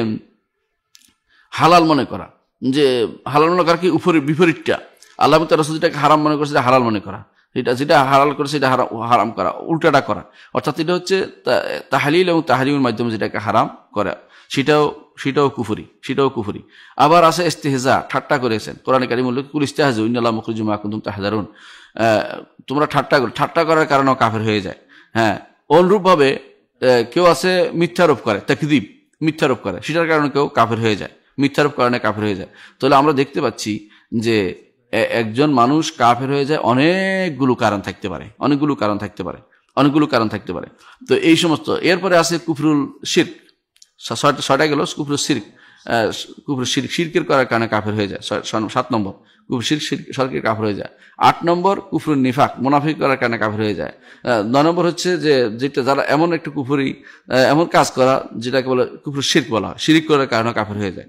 হালাল মনে করা, যে হালাল মনে করা কি বিপরীতটা, আল্লাহ এবং তার রাসূল যেটাকে হারাম মনে করছে সেটা হালাল মনে করা, যেটা হালাল করে সেটা হারাম করা, উল্টাটা করা। অর্থাৎ এটা হচ্ছে তাহলিল এবং তাহরিমের মাধ্যমে যেটাকে হারাম করা, সেটাও কুফরি। আবার আছে ইস্তেহজা, ঠাট্টা করেছেন। কোরআনে কারিমে উল্লেখ কুল ইস্তাহজু ইন্নাল্লাহা মুখরিজুম মা কুনতুম তাহজারুন, তোমরা ঠাট্টা করার কারণেও কাফের হয়ে যায়। হ্যাঁ, অনুরূপভাবে কেউ আছে মিথ্যারোপ করে, তাকযীব, মিথ্যারোপ করে, সেটার কারণে কেউ কাফের হয়ে যায়, মিথ্যারোপ কারণে কাফের হয়ে যায়। তাহলে আমরা দেখতে পাচ্ছি যে একজন মানুষ কাফের হয়ে যায় অনেকগুলো কারণ থাকতে পারে। তো এই সমস্ত, এরপরে আছে কুফরুল শিরক, 6টা গেল কুফরুল শিরক, শিরকের করার কারণে কাফের হয়ে যায়। 7 নম্বর কুফর শিরকের কাফের হয়ে যায়। 8 নম্বর কুফরুল নিফাক, মুনাফিক করার কারণে কাফের হয়ে যায়। 9 নম্বর হচ্ছে যেটা যারা এমন একটা কুফরি, এমন কাজ করা যেটাকে বলে কুফর শিরক বলা হয়, শিরিক করার কারণে কাফের হয়ে যায়,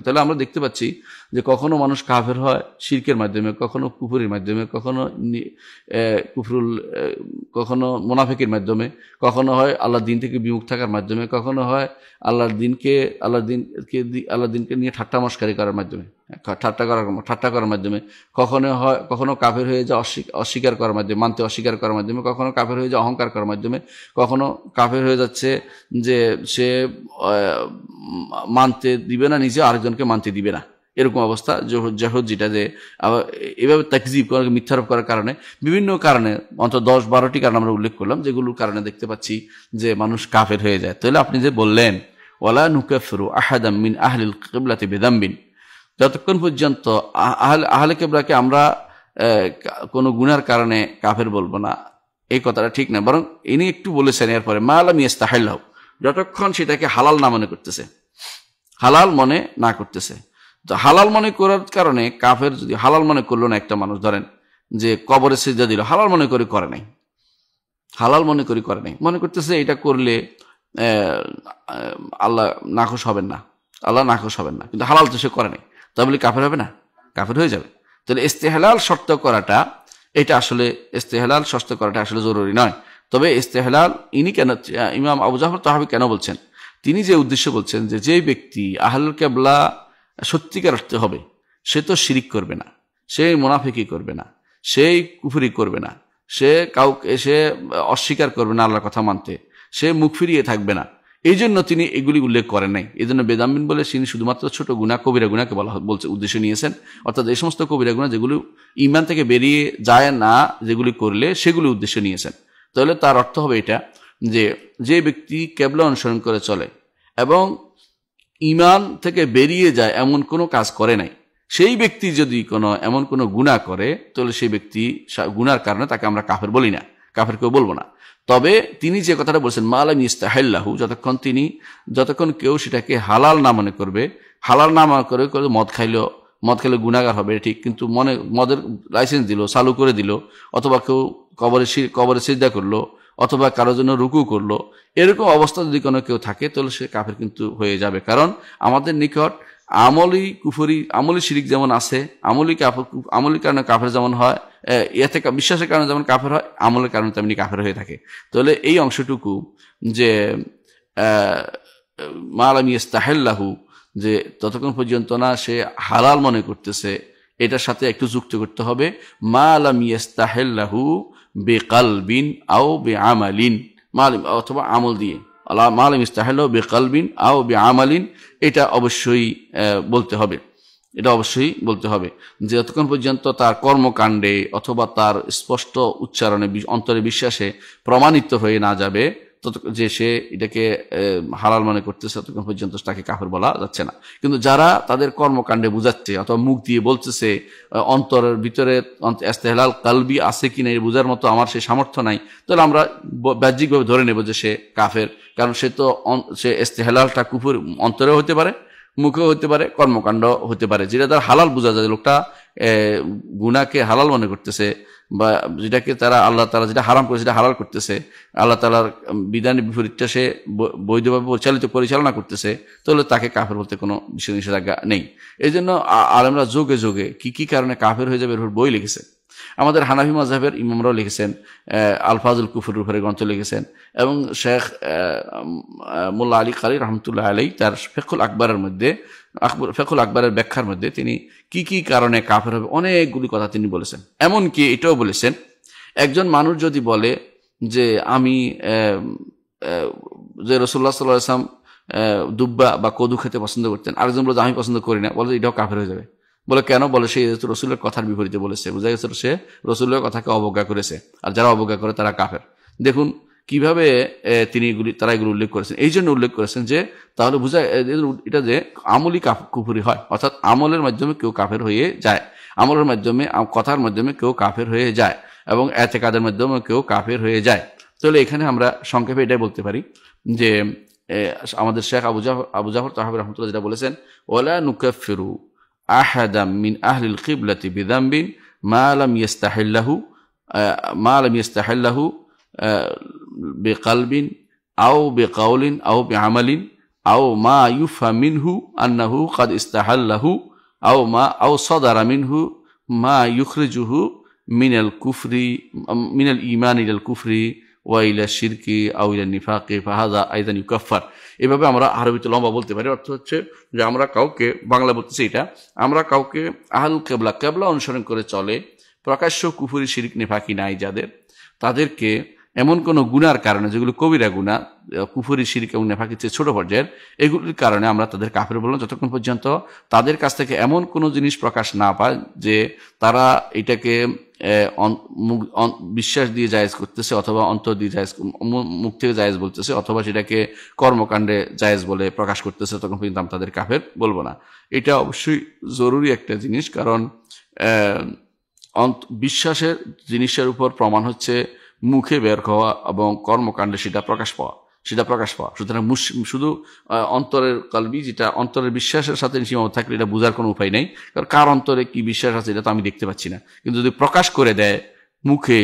তাহলে আমরা দেখতে পাচ্ছি যে কখনো মানুষ কাফের হয় শিরকের মাধ্যমে, কখনো কুফরির মাধ্যমে, কখনো মুনাফিকের মাধ্যমে, কখনো হয় আল্লাহর দ্বীন থেকে বিমুখ থাকার মাধ্যমে, কখনো হয় আল্লাহর দিনকে নিয়ে ঠাট্টা মশকারি করার মাধ্যমে, ঠাট্টা করার মাধ্যমে, কখনো কাফের হয়ে যায় অস্বীকার করার মাধ্যমে, মানতে অস্বীকার করার মাধ্যমে, কখনো কাফের হয়ে যায় অহংকার করার মাধ্যমে, কখনো কাফের হয়ে যাচ্ছে যে সে মানতে দিবে না, নিজে আরেকজনকে মানতে দিবে না, এরকম অবস্থা। জহদ যেটা, যে এভাবে তাকযীব করা, মিথ্যারোপ করার কারণে, বিভিন্ন কারণে, অন্তত 10-12টি কারণ আমরা উল্লেখ করলাম, যেগুলোর কারণে দেখতে পাচ্ছি যে মানুষ কাফের হয়ে যায়। তাহলে আপনি যে বললেন ওয়ালা নুকাফিরু আহাদাম মিন আহলিল কিবলাতি বিযামবিন, যতক্ষণ পর্যন্ত আহলে কিবলাকে আমরা কোনো গুনার কারণে কাফের বলবো না, এই কথাটা ঠিক না। বরং ইনি একটু বলেছেন এরপরে মা লাম ইয়াস্তাহিল্লাহু, যতক্ষণ সেটাকে হালাল না মনে করতেছে। তো হালাল মনে করার কারণে কাফের, যদি হালাল মনে করলো না একটা মানুষ, ধরেন যে কবরে সিজদা দিল, হালাল মনে করে করে নাই, মনে করতেছে এটা করলে আল্লাহ নাখোশ হবেন না, কিন্তু হালাল তো সে করে নাই, তাহলে কাফের হবে না? কাফের হয়ে যাবে। তাহলে ইস্তেহলাল শর্ত করাটা আসলে জরুরি নয়। তবে ইস্তেহলাল ইমাম আবু জাফর তাহাবী কেন বলছেন, তিনি যে উদ্দেশ্য বলছেন যে ব্যক্তি আহলুল কিবলা সত্যিকার অর্থে হবে, সে তো শিরিক করবে না, সে মুনাফিকি করবে না, সে কুফরি করবে না, সে অস্বীকার করবে না আল্লাহর কথা মানতে, সে মুখ ফিরিয়ে থাকবে না। এই জন্য তিনি এগুলি উল্লেখ করেন নাই। এই জন্য বেদাম্বিন বলে তিনি শুধুমাত্র ছোট গুনাহ, কবিরা গুনাহকে বলছে, উদ্দেশ্য নিয়েছেন। অর্থাৎ এই সমস্ত কবিরা গুনাহ যেগুলো ঈমান থেকে বেরিয়ে যায় না, যেগুলি করলে, সেগুলি উদ্দেশ্য নিয়েছেন। তাহলে তার অর্থ হবে এটা, যে ব্যক্তি কিবলা অনুসরণ করে চলে এবং ঈমান থেকে বেরিয়ে যায় এমন কোনো কাজ করে নাই, সেই ব্যক্তি যদি এমন কোনো গুনাহ করে, তাহলে সেই ব্যক্তি গুনার কারণে তাকে আমরা কাফের বলি না, কাফের কেউ বলবো না। তবে তিনি যে কথাটা বলছেন মা লাম ইয়াস্তাহিল্লাহু, যতক্ষণ কেউ সেটাকে হালাল না মনে করবে, হালাল না মনে করে মদ খাইলে গুনাহগার হবে ঠিক, কিন্তু মদের লাইসেন্স দিল, চালু করে দিল, অথবা কেউ কবরে সিজদা করলো, অথবা কারোর জন্য রুকু করলো, এরকম অবস্থা যদি কোনো কেউ থাকে, তাহলে সে কাফের কিন্তু হয়ে যাবে। কারণ আমাদের নিকট আমলি শিরিক যেমন আছে, আমলি কারণে কাফের যেমন হয়, এতে বিশ্বাসের কারণে যেমন কাফের হয়, আমলের কারণে তেমনি কাফের হয়ে থাকে। তাহলে এই অংশটুকু যে মা লাম ইয়াস্তাহিল্লাহু, যে ততক্ষণ পর্যন্ত না সে হালাল মনে করতেছে, এটার সাথে একটু যুক্ত করতে হবে মা লাম ইয়াস্তাহিল্লাহু বিকালবিন আও বিআমালিন, অথবা আমল দিয়ে, মা লাম ইয়াস্তাহিল্লাহু বিকালবিন আও বিআমালিন, এটা অবশ্যই বলতে হবে। এটা অবশ্যই বলতে হবে যে যতক্ষণ পর্যন্ত তার কর্মকাণ্ডে অথবা তার স্পষ্ট উচ্চারণে অন্তরে বিশ্বাসে প্রমাণিত হয়ে না যাবে যে সে এটাকে হালাল মনে করতেছে, ততক্ষণ পর্যন্ত তাকে কাফের বলা যাচ্ছে না। কিন্তু যারা তাদের কর্মকাণ্ডে বুঝাচ্ছে অথবা মুখ দিয়ে বলতেছে, অন্তরের ভিতরে ইস্তেহলাল কালবি আছে কিনা এই বোঝার মতো আমার সে সামর্থ্য নাই, তাহলে আমরা বাহ্যিকভাবে ধরে নেব যে সে কাফের। কারণ সে ইস্তেহলালটা কুফর অন্তরেও হতে পারে, মুখেও হতে পারে, কর্মকাণ্ড হতে পারে, যেটা তার হালাল বোঝা যায়। লোকটা গুনাহকে হালাল মনে করতেছে, বা যেটাকে তারা আল্লাহ তাআলা যেটা হারাম করে সেটা হালাল করতেছে, আল্লাহ তাআলার বিধানের বিপরীতটা সে বৈধভাবে পরিচালনা করতেছে, তাহলে তাকে কাফের বলতে কোনো বিশেষ নিষেধাজ্ঞা নেই। এই জন্য আলেমরা যোগে যোগে কি কি কারণে কাফের হয়ে যাবে এর বই লিখেছে। আমাদের হানাফি মাযহাবের ইমামরাও লিখেছেন, আলফাজুল কুফরের উপরে গ্রন্থ লিখেছেন, এবং শেখ মোল্লা আলী কারি রহমতুল্লাহ আলাই তার ফিকহুল আকবরের ব্যাখ্যার মধ্যে তিনি কি কি কারণে কাফের হবে অনেকগুলি কথা তিনি বলেছেন। এমনকি এটাও বলেছেন, একজন মানুষ যদি বলে যে আমি যে রাসূলুল্লাহ সাল্লাল্লাহু আলাইহি ওয়াসাল্লাম দুব্বা বা কদু খেতে পছন্দ করতেন, আরেকজন বলে আমি পছন্দ করি না, বলে এটাও কাফের হয়ে যাবে। বলে কেন? বলে সে রসুলের কথার বিপরীতে বলেছে, বোঝা গেছে সে রসুলের কথাকে অবজ্ঞা করেছে, আর যারা অবজ্ঞা করে তারা কাফের। দেখুন কিভাবে তারা এগুলো উল্লেখ করেছেন। এই জন্য উল্লেখ করেছেন যে তাহলে বোঝা এটা যে আমলি কুফরি হয়, অর্থাৎ আমলের মাধ্যমে কেউ কাফের হয়ে যায়, আমলের মাধ্যমে কথার মাধ্যমে কেউ কাফের হয়ে যায়, এবং এতেকাদের মাধ্যমে কেউ কাফের হয়ে যায়। তাহলে এখানে আমরা সংক্ষেপে এটাই বলতে পারি যে আমাদের শেখ আবু জাফর তাহাবী রাহমাতুল্লাহ যেটা বলেছেন, ওয়ালা নুকাফিরু আহাদাম মিন আহলিল কিবলাতি বিযামবিন মা লাম ইয়াস্তাহিল্লাহু বিকলবিন আও বিকাউলিন আও বিআমালিন আও মা ইউফহাম মিনহু আন্নাহু ক্বাদ ইস্তাহাল্লাহু আও সাদারা মিনহু মা ইউখরিজুহু মিনাল ঈমান ইলাল কুফরি ওয়া ইলা শিরকি আও ইলা নিফাকি ফাহাযা আইদান ইউকাফফার। এভাবে আমরা আরবিতে লম্বা বলতে পারি। অর্থ হচ্ছে যে আমরা কাউকে, বাংলা বলতেছি এটা, আমরা কাউকে আহলুল কেবলা অনুসরণ করে চলে, প্রকাশ্য কুফরি শিরক নিফাকি নাই যাদের, তাদেরকে এমন কোনো গুনার কারণে, যেগুলো কবিরা গুনাহ, কুফরি শিরক এবং নেফাকির চেয়ে ছোট পর্যায়ের, এগুলির কারণে আমরা তাদের কাফের বললাম, যতক্ষণ পর্যন্ত তাদের কাছ থেকে এমন কোনো জিনিস প্রকাশ না পায় যে তারা এটাকে বিশ্বাস দিয়ে জায়েজ করতেছে, অথবা অন্তর দিয়ে জায়েজ, মুখ থেকে জায়েজ বলতেছে, অথবা সেটাকে কর্মকাণ্ডে জায়েজ বলে প্রকাশ করতেছে, তখন পর্যন্ত আমরা তাদের কাফের বলবো না। এটা অবশ্যই জরুরি একটা জিনিস, কারণ বিশ্বাসের জিনিসের উপর প্রমাণ হচ্ছে মুখে বের হওয়া এবং কর্মকাণ্ডে সেটা প্রকাশ পাওয়া। সুতরাং শুধু অন্তরের কালবি, যেটা অন্তরের বিশ্বাসের সাথে সীমাবদ্ধ থাকলে এটা বোঝার কোনো উপায় নেই, কারণ কার অন্তরে কি বিশ্বাস আছে এটা তো আমি দেখতে পাচ্ছি না। কিন্তু যদি প্রকাশ করে দেয় মুখে,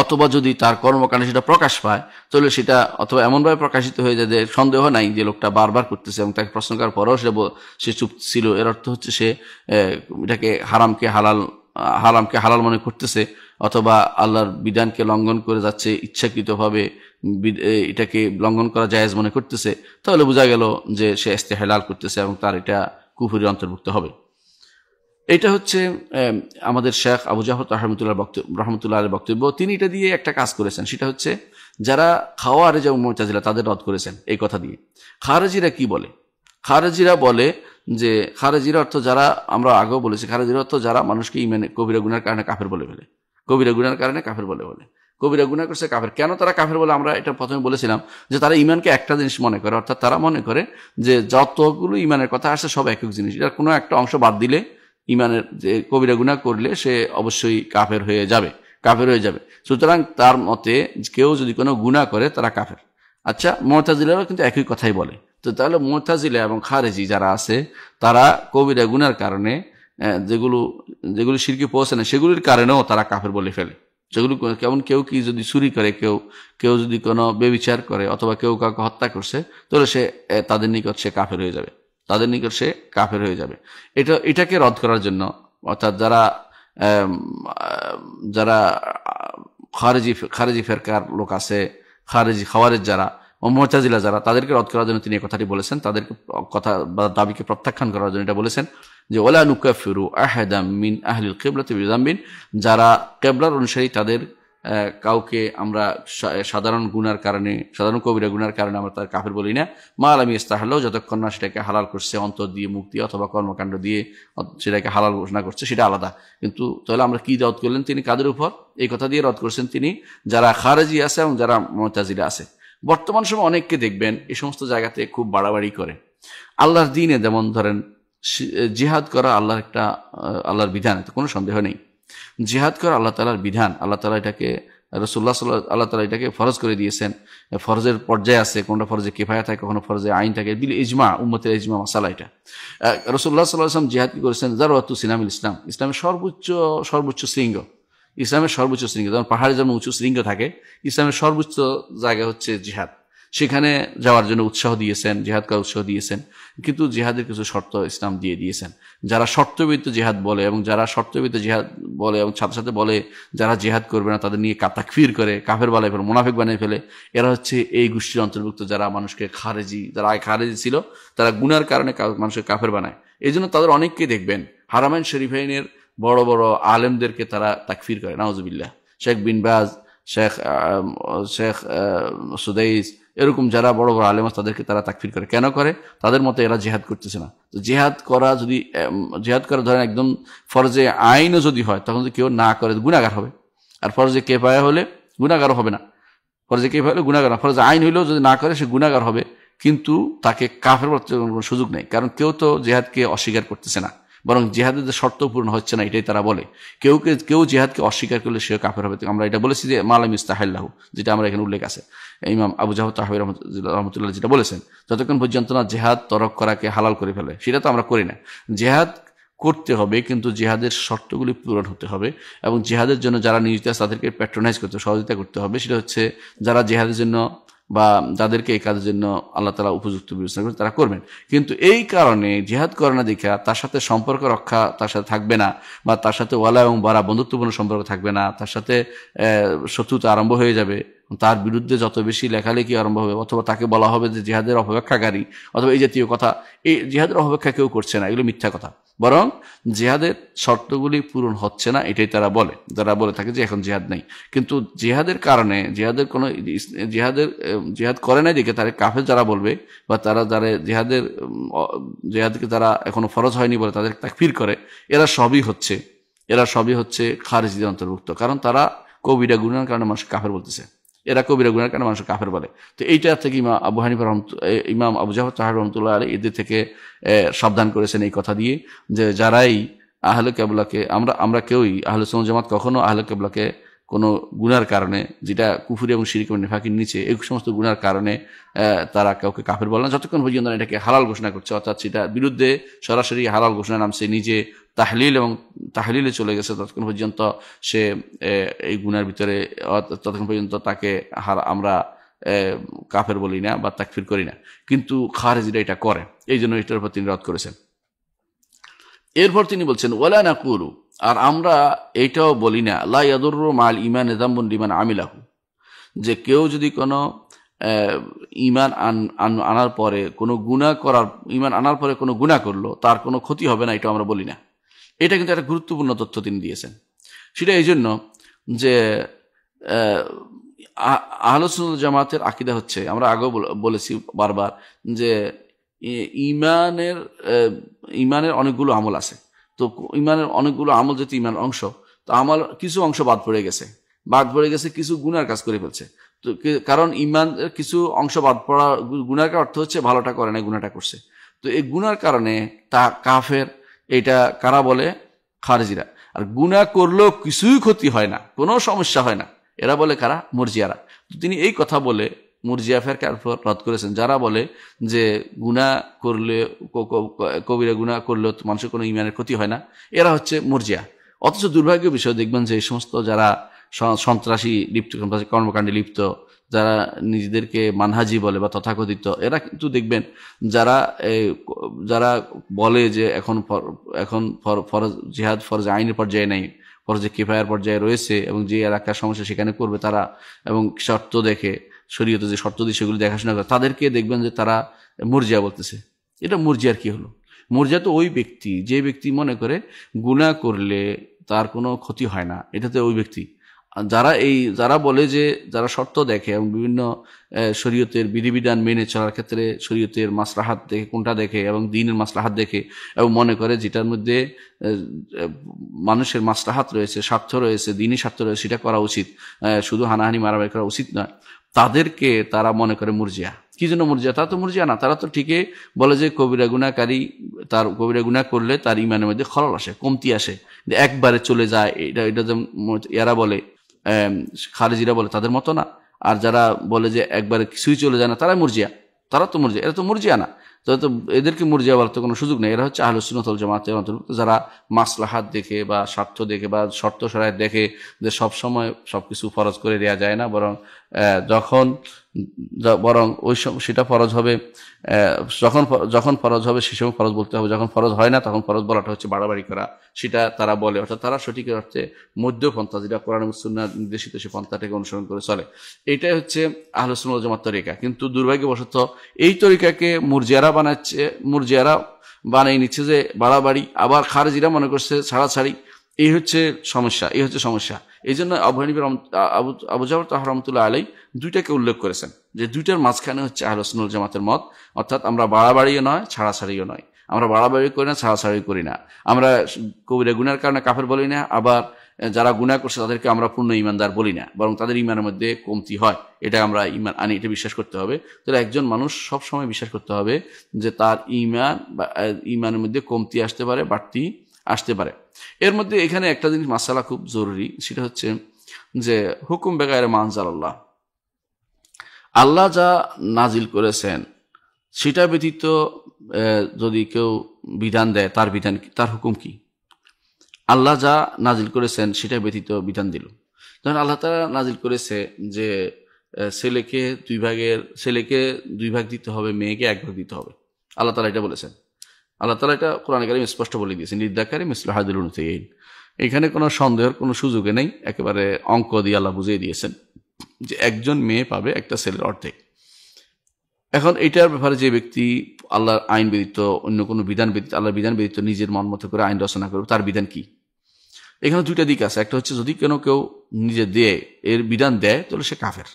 অথবা যদি তার কর্মকাণ্ডে সেটা প্রকাশ পায়, তাহলে সেটা অথবা এমনভাবে প্রকাশিত হয়ে যায় যে সন্দেহ নাই যে লোকটা বারবার করতেছে, এবং তাকে প্রশ্ন করার পরেও সে চুপ ছিল, এর অর্থ হচ্ছে সে এটাকে হারামকে হালাল মনে করতেছে, অথবা আল্লাহর বিধানকে লঙ্ঘন করে যাচ্ছে, ইচ্ছাকৃতভাবে এটাকে লঙ্ঘন করা জায়েজ মনে করতেছে, তাহলে বোঝা গেল যে সে ইস্তেহলাল করতেছে এবং তার এটা কুফরির অন্তর্ভুক্ত হবে। এটা হচ্ছে আমাদের শেখ আবু জাফর রহমতুল্লাহ বক্তব্য। তিনি এটা দিয়ে একটা কাজ করেছেন, সেটা হচ্ছে যারা খাওয়ারিজ এবং মুতাজিলা তাদের রদ করেছেন এই কথা দিয়ে। খারেজিরা কি বলে? খারেজিরা বলে যে, খারেজিরা অর্থ যারা, আমরা আগেও বলেছি, খারেজিরা অর্থ যারা মানুষকে ইমানে কবিরা গুনার কারণে কাফের বলে ফেলে, কবিরা গুনার কারণে কাফের বলে কবিরা গুনাহ করছে কাফের। কেন তারা কাফের বলে? আমরা এটা প্রথমে বলেছিলাম যে তারা ইমানকে একটা জিনিস মনে করে, অর্থাৎ তারা মনে করে যে যতগুলো ইমানের কথা আসছে সব একক জিনিস, এটার কোনো একটা অংশ বাদ দিলে ইমানের, যে কবিরা গুনাহ করলে সে অবশ্যই কাফের হয়ে যাবে। সুতরাং তার মতে কেউ যদি কোনো গুনাহ করে তারা কাফের। আচ্ছা, মুতাজিলারাও কিন্তু একই কথাই বলে। তো তাহলে মুতাজিলা এবং খারেজি যারা আছে তারা কবিরা গুনার কারণে যেগুলো শিরকে পৌঁছে না সেগুলির কারণেও তারা কাফের বলে ফেলে। সেগুলো কেমন, কেউ কি যদি চুরি করে, কেউ যদি কোনো বেবিচার করে, অথবা কেউ কাউকে হত্যা করছে, তাহলে সে তাদের নিকট সে কাফের হয়ে যাবে। এটাকে রদ করার জন্য, অর্থাৎ যারা খারেজি ফেরকার লোক আছে, খাওয়ারেজ যারা ও মুতাজিলা যারা, তাদেরকে রদ করার জন্য তিনি এই কথাটি বলেছেন, তাদেরকে কথা বা দাবিকে প্রত্যাখ্যান করার জন্য এটা বলেছেন যে ওয়ালা নুকাফিরু আহাদাম মিন আহলিল কিবলাতি বিযামবিন, যারা কিবলার অনুসারী তাদের কাউকে আমরা সাধারণ গুনার কারণে, সাধারণ কবিরা গুনার কারণে আমরা তার কাফের বলি না। মাল আমি ইস্তাহাল্লাহ, যতক্ষণ না সেটাকে হালাল করছে অন্তর দিয়ে, মুখ দিয়ে অথবা কর্মকাণ্ড দিয়ে সেটাকে হালাল ঘোষণা করছে, সেটা আলাদা। কিন্তু তাহলে আমরা কি রদ করলেন তিনি কাদের উপর? এই কথা দিয়ে রদ করছেন তিনি যারা খারেজি আছে এবং যারা মুতাজিলা আছে। বর্তমান সময় অনেককে দেখবেন এই সমস্ত জায়গাতে খুব বাড়াবাড়ি করে। আল্লাহর দ্বীনে যেমন ধরেন জিহাদ করা আল্লাহর একটা আল্লাহর বিধান, এতে কোনো সন্দেহ নেই। জিহাদ করা আল্লাহ তাআলার বিধান, আল্লাহ তাআলা এটাকে আল্লাহ তাআলা এটাকে ফরজ করে দিয়েছেন। ফরজের পর্যায়ে আছে, কোনটা ফরজে কিফায়া থাকে, কখনো ফরজে আইন থাকে, বিল ইজমা, উম্মতের ইজমা মাসালা এটা। রাসূলুল্লাহ সাল্লাল্লাহু আলাইহি ওয়াসাল্লাম জিহাদ কি করেছেন? যারাতু সিনামিল ইসলাম, ইসলামের সর্বোচ্চ শৃঙ্গ, ইসলামের সর্বোচ্চ শৃঙ্গ। যেমন পাহাড়ে যেমন উঁচু শৃঙ্গ থাকে, ইসলামের সর্বোচ্চ জায়গা হচ্ছে জিহাদ। সেখানে যাওয়ার জন্য উৎসাহ দিয়েছেন, জিহাদ করার উৎসাহ দিয়েছেন। কিন্তু জিহাদের কিছু শর্ত ইসলাম দিয়ে দিয়েছেন। যারা শর্তবিহিত জিহাদ বলে এবং যারা শর্তবিহিত জিহাদ বলে এবং সাথে সাথে বলে যারা জিহাদ করবে না তাদের নিয়ে তাকফির করে, কাফের বানায় ফেলে, মুনাফিক বানিয়ে ফেলে, এরা হচ্ছে এই গোষ্ঠীর অন্তর্ভুক্ত যারা মানুষকে খারেজি, যারা আগে খারেজি ছিল তারা গুনার কারণে মানুষকে কাফের বানায়। এই জন্য তাদের অনেককে দেখবেন হারামাইন শরীফাইনের বড় বড় আলেমদেরকে তারা তাকফির করে, নাউজুবিল্লাহ। শেখ বিন বাজ, শেখ সুদাইস, এরকম যারা বড় বড় আলেম তাদেরকে তারা তাকফির করে। কেন করে? তাদের মতে এরা জিহাদ করতেছে না। তো জিহাদ করা ধরেন একদম ফরজে আইনও যদি হয়, তখন যদি কেউ না করে গুনাহগার হবে। আর ফরজে কিফায়া হলে গুনাহগারও হবে না। ফরজে কিফায়া হলে গুনাহগার না, ফরজে আইন হইলেও যদি না করে সে গুনাহগার হবে, কিন্তু তাকে কাফের বলতে কোনো সুযোগ নেই। কারণ কেউ তো জিহাদকে অস্বীকার করতেছে না, বরং জিহাদের যে শর্ত পূর্ণ হচ্ছে না এটাই তারা বলে। কেউ জিহাদকে অস্বীকার করলে সে কাফের হবে। আমরা এটা বলেছি যে মালাম ইস্তাহাল্লাহু, যেটা আমরা এখানে উল্লেখ আছে, ইমাম আবু জাফর তাহবী রহমতুল্লাহ যেটা বলেছেন, যতক্ষণ পর্যন্ত না জিহাদ তরক করাকে হালাল করে ফেলে, সেটা তো আমরা করি না। জিহাদ করতে হবে, কিন্তু জিহাদের শর্তগুলি পূরণ হতে হবে। এবং জিহাদের জন্য যারা নিয়োজিত আছে তাদেরকে প্যাট্রোনাইজ করতে, সহযোগিতা করতে হবে। সেটা হচ্ছে যারা জিহাদের জন্য বা যাদেরকে এই কাজের জন্য আল্লাহ তাআলা উপযুক্ত বিবেচনা করে তারা করবেন। কিন্তু এই কারণে জিহাদ করে না দেখা তার সাথে সম্পর্ক রক্ষা তার সাথে থাকবে না, বা তার সাথে ওয়ালা এবং বারা বন্ধুত্বপূর্ণ সম্পর্ক থাকবে না, তার সাথে শত্রুতা আরম্ভ হয়ে যাবে, তার বিরুদ্ধে যত বেশি লেখালেখি আরম্ভ হবে, অথবা তাকে বলা হবে যে জিহাদের অপব্যাখ্যাকারী, অথবা এই জাতীয় কথা। এই জিহাদের অপব্যাখ্যা কেউ করছে না, এগুলো মিথ্যা কথা। বরং জিহাদের শর্তগুলি পূরণ হচ্ছে না এটাই তারা বলে, যারা বলে থাকে যে এখন জিহাদ নেই। কিন্তু জিহাদের কারণে জিহাদ করে নাই দেখে তারা কাফের যারা বলবে, বা তারা যারা জিহাদকে তারা এখনো ফরজ হয়নি বলে তাদের তাকফির করে, এরা সবই হচ্ছে খারিজিদের অন্তর্ভুক্ত। কারণ তারা কবিরা গুনার কারণে মানুষ কাফের বলতেছে, এরা কবিরা গুনার কারণে মানুষ কাফের বলে। তো এইটা থেকে ইমাম আবু জাফর তাহবী রহমতুল্লাহ আলাইহি এদের থেকে সাবধান করেছেন এই কথা দিয়ে, যে যারাই আহলে কিবলাকে, আমরা কেউই আহলে সুন্নাত জামাত কখনো আহলে কিবলাকে কোনো গুনার কারণে, যেটা কুফরি এবং শিরক এবং নিফাকের নিচে, এই সমস্ত গুনার কারণে তারা কাউকে কাফের বলে না, যতক্ষণ পর্যন্ত এটাকে হালাল ঘোষণা করছে, অর্থাৎ সেটা বিরুদ্ধে সরাসরি হালাল ঘোষণা নামছে, নিজে তাহলিলে চলে গেছে, ততক্ষণ পর্যন্ত সে এই গুনার ভিতরে, ততক্ষণ পর্যন্ত তাকে আমরা কাফের বলি না বা তাকফির করি না। কিন্তু খারেজিরা এটা করে, এই জন্য এটার উপর তিনি রদ করেছেন। এরপর তিনি বলছেন ওয়ালা নাকুলু, আর আমরা এইটাও বলি না, লা ইয়াদুররু মাল ঈমান যামবুন লিমান আমিলাহু, যে কেউ যদি কোনো ঈমান আনার পরে কোনো গুনাহ করলো, তার কোনো ক্ষতি হবে না, এটা আমরা বলি না। এটা কিন্তু একটা গুরুত্বপূর্ণ তথ্য তিনি দিয়েছেন। সেটা এই জন্য যে আহলে সুন্নাত জামাতের আকীদা হচ্ছে, আমরা আগেও বলেছি বারবার, যে ঈমানের অনেকগুলো আমল আছে। তো ঈমানের অনেকগুলো আমল যেহেতু ঈমানের অংশ, তো আমল কিছু অংশ বাদ পড়ে গেছে, কিছু গুনার কাজ করে ফেলছে। তো কারণ ঈমানের কিছু অংশ বাদ পড়া, গুনার অর্থ হচ্ছে ভালোটা করে না, গুনাহটা করছে। তো এই গুনার কারণে তা কাফের, এটা কারা বলে? খারিজিরা। আর গুনাহ করলেও কিছুই ক্ষতি হয় না, কোনো সমস্যা হয় না, এরা বলে কারা? মুরজিয়ারা। তিনি এই কথা বলে মুরজিয়া ফেরকা রদ করেছেন, যারা বলে যে গুনাহ করলে, কবিরা গুনাহ করলেও মানুষের কোনো ঈমানের ক্ষতি হয় না, এরা হচ্ছে মুরজিয়া। অথচ দুর্ভাগ্য বিষয় দেখবেন যে এই সমস্ত যারা সন্ত্রাসী কর্মকাণ্ডে লিপ্ত, যারা নিজেদেরকে মানহাজি বলে বা তথাকথিত, এরা কিন্তু দেখবেন যারা বলে যে এখন ফরজ জিহাদ ফরজ আইনের পর্যায়ে নেই, ফরজে কিফায়ার পর্যায়ে রয়েছে, এবং যে এলাকার সমস্যা সেখানে করবে তারা, এবং শর্ত দেখে শরীয়তে যে শর্ত দিয়ে সেগুলি দেখাশোনা করে, তাদেরকে দেখবেন যে তারা মুরজিয়া বলতেছে। এটা মুরজিয়ার কি হলো? মুরজিয়া তো ওই ব্যক্তি, যে ব্যক্তি মনে করে গুনাহ করলে তার কোনো ক্ষতি হয় না, এটাতে ওই ব্যক্তি। যারা বলে যে যারা শর্ত দেখে এবং বিভিন্ন শরীয়তের বিধিবিধান মেনে চলার ক্ষেত্রে শরীয়তের মাসলাহাত দেখে, কোনটা দেখে এবং দ্বীনের মাসলাহাত দেখে, এবং মনে করে যেটার মধ্যে মানুষের মাসলাহাত রয়েছে, স্বার্থ রয়েছে, দ্বীনি স্বার্থ রয়েছে, সেটা করা উচিত, শুধু হানাহানি মারামারি করা উচিত নয়, তাদেরকে তারা মনে করে মুরজিয়া। কি জন্য মুরজিয়া? তারা তো মুরজিয়া না, তারা তো ঠিকই বলে যে কবিরা গুনাহকারী, তার কবিরা গুনাহ করলে তার ইমানের মধ্যে খলল আসে, কমতি আসে, একবারে চলে যায়। এটা যেমন এরা বলে, খারেজিরা বলে, তাদের মতো না। আর যারা বলে যে একবারে কিছুই চলে যায় না, তারা মুরজিয়া। তারা তো মুরজিয়া, এরা তো মুরজিয়া না। তো এদেরকে মুরজিয়া বলার তো কোনো সুযোগ নেই। এরা হচ্ছে আহলুস সুন্নাত ওয়াল জামাতের অন্তর্ভুক্ত, যারা মাসলাহাত দেখে বা স্বার্থ দেখে বা শর্ত শরায়ত দেখে যে সবসময় সবকিছু ফরজ করে দেওয়া যায় না, বরং ওই সেটা ফরজ হবে যখন ফরজ হবে সে সময় ফরজ বলতে হবে, যখন ফরজ হয় না তখন ফরজ বলাটা হচ্ছে বাড়াবাড়ি করা, সেটা তারা বলে। অর্থাৎ তারা সঠিকের অর্থে মধ্যপন্থা, যেটা কোরআন এবং সুন্নাহ নির্দেশিত, সে পন্থাটাকে অনুসরণ করে চলে। এইটাই হচ্ছে আহলুস সুন্নাহ ওয়াল জামাত তরিকা। কিন্তু দুর্ভাগ্যবশত এই তরিকাকে মুরজিয়ারা বানিয়ে নিচ্ছে যে বাড়াবাড়ি, আবার খারেজিরা মনে করছে ছাড়াছাড়ি। এই হচ্ছে সমস্যা। এই জন্য আবু জাফর তাহর রহমতুল্লাহ আলাই দুইটাকে উল্লেখ করেছেন, যে দুইটার মাঝখানে হচ্ছে আহলুস সুন্নাহ ওয়াল জামাতের মত। অর্থাৎ আমরা বাড়াবাড়িও নয়, ছাড়াছাড়িও নয়। আমরা বাড়াবাড়ি করি না, ছাড়াছাড়ি করি না। আমরা কবিরা গুনার কারণে কাফের বলি না, আবার যারা গুনাহ করছে তাদেরকে আমরা পূর্ণ ইমানদার বলি না, বরং তাদের ইমানের মধ্যে কমতি হয়, এটা আমরা ইমান আনি, এটা বিশ্বাস করতে হবে। তাহলে একজন মানুষ সব সময় বিশ্বাস করতে হবে যে তার ইমানের মধ্যে কমতি আসতে পারে, বাড়তি আসতে পারে। এর মধ্যে এখানে একটা জিনিস মাসালা খুব জরুরি, সেটা হচ্ছে যে হুকুম বেগায়ের মানজালাল্লাহ, আল্লাহ যা নাজিল করেছেন সেটা ব্যতীত যদি কেউ বিধান দেয়, তার হুকুম কি? আল্লাহ যা নাজিল করেছেন সেটা ব্যতীত বিধান দিল। ধরেন আল্লাহ তাআলা নাজিল করেছে যে ছেলেকে দুই ভাগ দিতে হবে, মেয়েকে এক ভাগ দিতে হবে। আল্লাহ তাআলা এটা বলেছেন। আল্লাহ তাআলা এটা কোরআনে কারীমে স্পষ্ট বলে দিয়েছেন, লিযযাকারি মিসলু হাযিল উনসায়াইন। এখানে কোনো সন্দেহের কোনো সুযোগে নেই, একেবারে অঙ্ক দিয়ে আল্লাহ বুঝিয়ে দিয়েছেন যে একজন মেয়ে পাবে একটা ছেলের অর্ধেক। এখন এটার ব্যাপারে যে ব্যক্তি আল্লাহর আইন ব্যতীত, অন্য কোনো বিধান ব্যতীত, আল্লাহর বিধান ব্যতীত নিজের মন মতো করে আইন রচনা করবে, তার বিধান কি? এখানে দুইটা দিক আছে। একটা হচ্ছে যদি কেউ নিজে এর বিধান দেয়, তাহলে সে কাফের।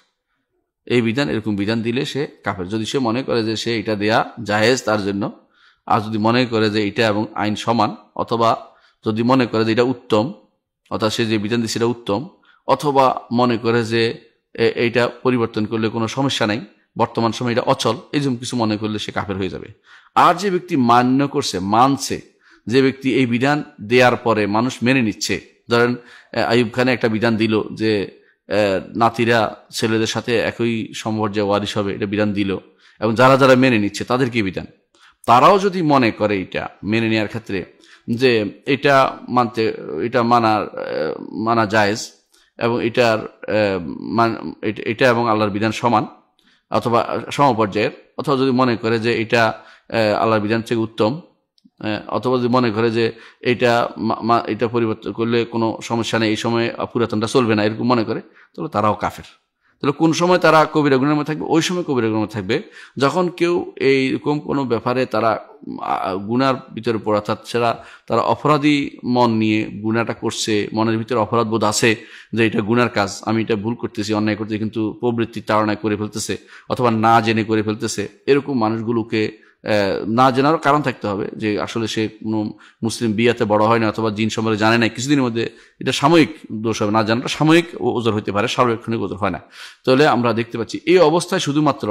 এরকম বিধান দিলে সে কাফের, যদি সে মনে করে যে সে এটা দেয়া জায়েজ তার জন্য। আর যদি মনে করে যে এটা এবং আইন সমান, অথবা যদি মনে করে যে এটা উত্তম, অর্থাৎ সে যে বিধান দিচ্ছে এটা উত্তম, অথবা মনে করে যে এইটা পরিবর্তন করলে কোনো সমস্যা নাই, বর্তমান সময় এটা অচল, এই জন্য কিছু মনে করলে সে কাফের হয়ে যাবে। আর যে ব্যক্তি মানছে, যে ব্যক্তি এই বিধান দেওয়ার পরে মানুষ মেনে নিচ্ছে, ধরেন আইয়ুব খানে একটা বিধান দিল যে নাতিরা ছেলেদের সাথে একই সমপর্যায়ে ওয়ারিশ হবে, এটা বিধান দিল, এবং যারা যারা মেনে নিচ্ছে তাদের কি বিধান, তারাও যদি মনে করে এটা মেনে নেওয়ার ক্ষেত্রে যে এটা মানা জায়েজ, এবং এটা এবং আল্লাহর বিধান সমান অথবা সমপর্যায়ের, অথবা যদি মনে করে যে এটা আল্লাহর বিধান থেকে উত্তম, অথবা যদি মনে করে যে এটা পরিবর্তন করলে কোনো সমস্যা নেই, এই সময় পুরাতনটা চলবে না, এরকম মনে করে, তাহলে তারাও কাফের। তাহলে কোন সময় তারা কবিরা গুনাহের মধ্যে থাকবে? ওই সময় কবিরা গুনাহের মধ্যে থাকবে যখন কেউ এইরকম কোনো ব্যাপারে তারা গুনার ভিতরে পড়ে, অর্থাৎ তারা অপরাধী মন নিয়ে গুনাহটা করছে, মনের ভিতরে অপরাধ বোধ আছে যে এটা গুনার কাজ, আমি এটা ভুল করতেছি, অন্যায় করতেছি, কিন্তু প্রবৃত্তির তাড়নায় করে ফেলতেছে, অথবা না জেনে করে ফেলতেছে। এরকম মানুষগুলোকে না জানারও কারণ থাকতে হবে, যে আসলে সে কোনো মুসলিম বিয়াতে বড় হয় না, অথবা জিন সম্পর্কে জানে না, কিছুদিনের মধ্যে এটা সাময়িক দোষ হবে, না জানাটা সাময়িক ওজর হতে পারে, সার্বক্ষণিক ওজর হয় না। তাহলে আমরা দেখতে পাচ্ছি এই অবস্থায় শুধুমাত্র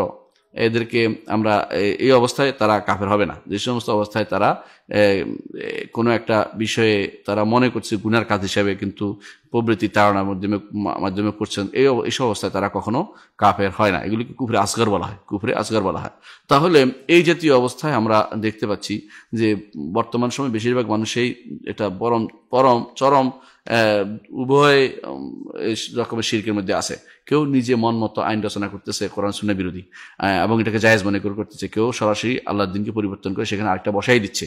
এদেরকে আমরা এই অবস্থায় তারা কাফের হবে না। যে সমস্ত অবস্থায় তারা কোনো একটা বিষয়ে তারা মনে করছে গুনার কাজ হিসাবে, কিন্তু প্রবৃত্তি তাড়নার মাধ্যমে করছেন, এইসব অবস্থায় তারা কখনো কাফের হয় না। এগুলিকে কুফরে আসগর বলা হয়। তাহলে এই জাতীয় অবস্থায় আমরা দেখতে পাচ্ছি যে বর্তমান সময় বেশিরভাগ মানুষই এটা চরম উভয় রকমের শিরকের মধ্যে আছে। কেউ নিজে মন মতো আইন রচনা করতেছে কোরআন সুন্নাহ বিরোধী, এবং এটাকে জায়েজ মনে করতেছে। কেউ সরাসরি আল্লাহর দ্বীনকে পরিবর্তন করে সেখানে আরেকটা বসাই দিচ্ছে,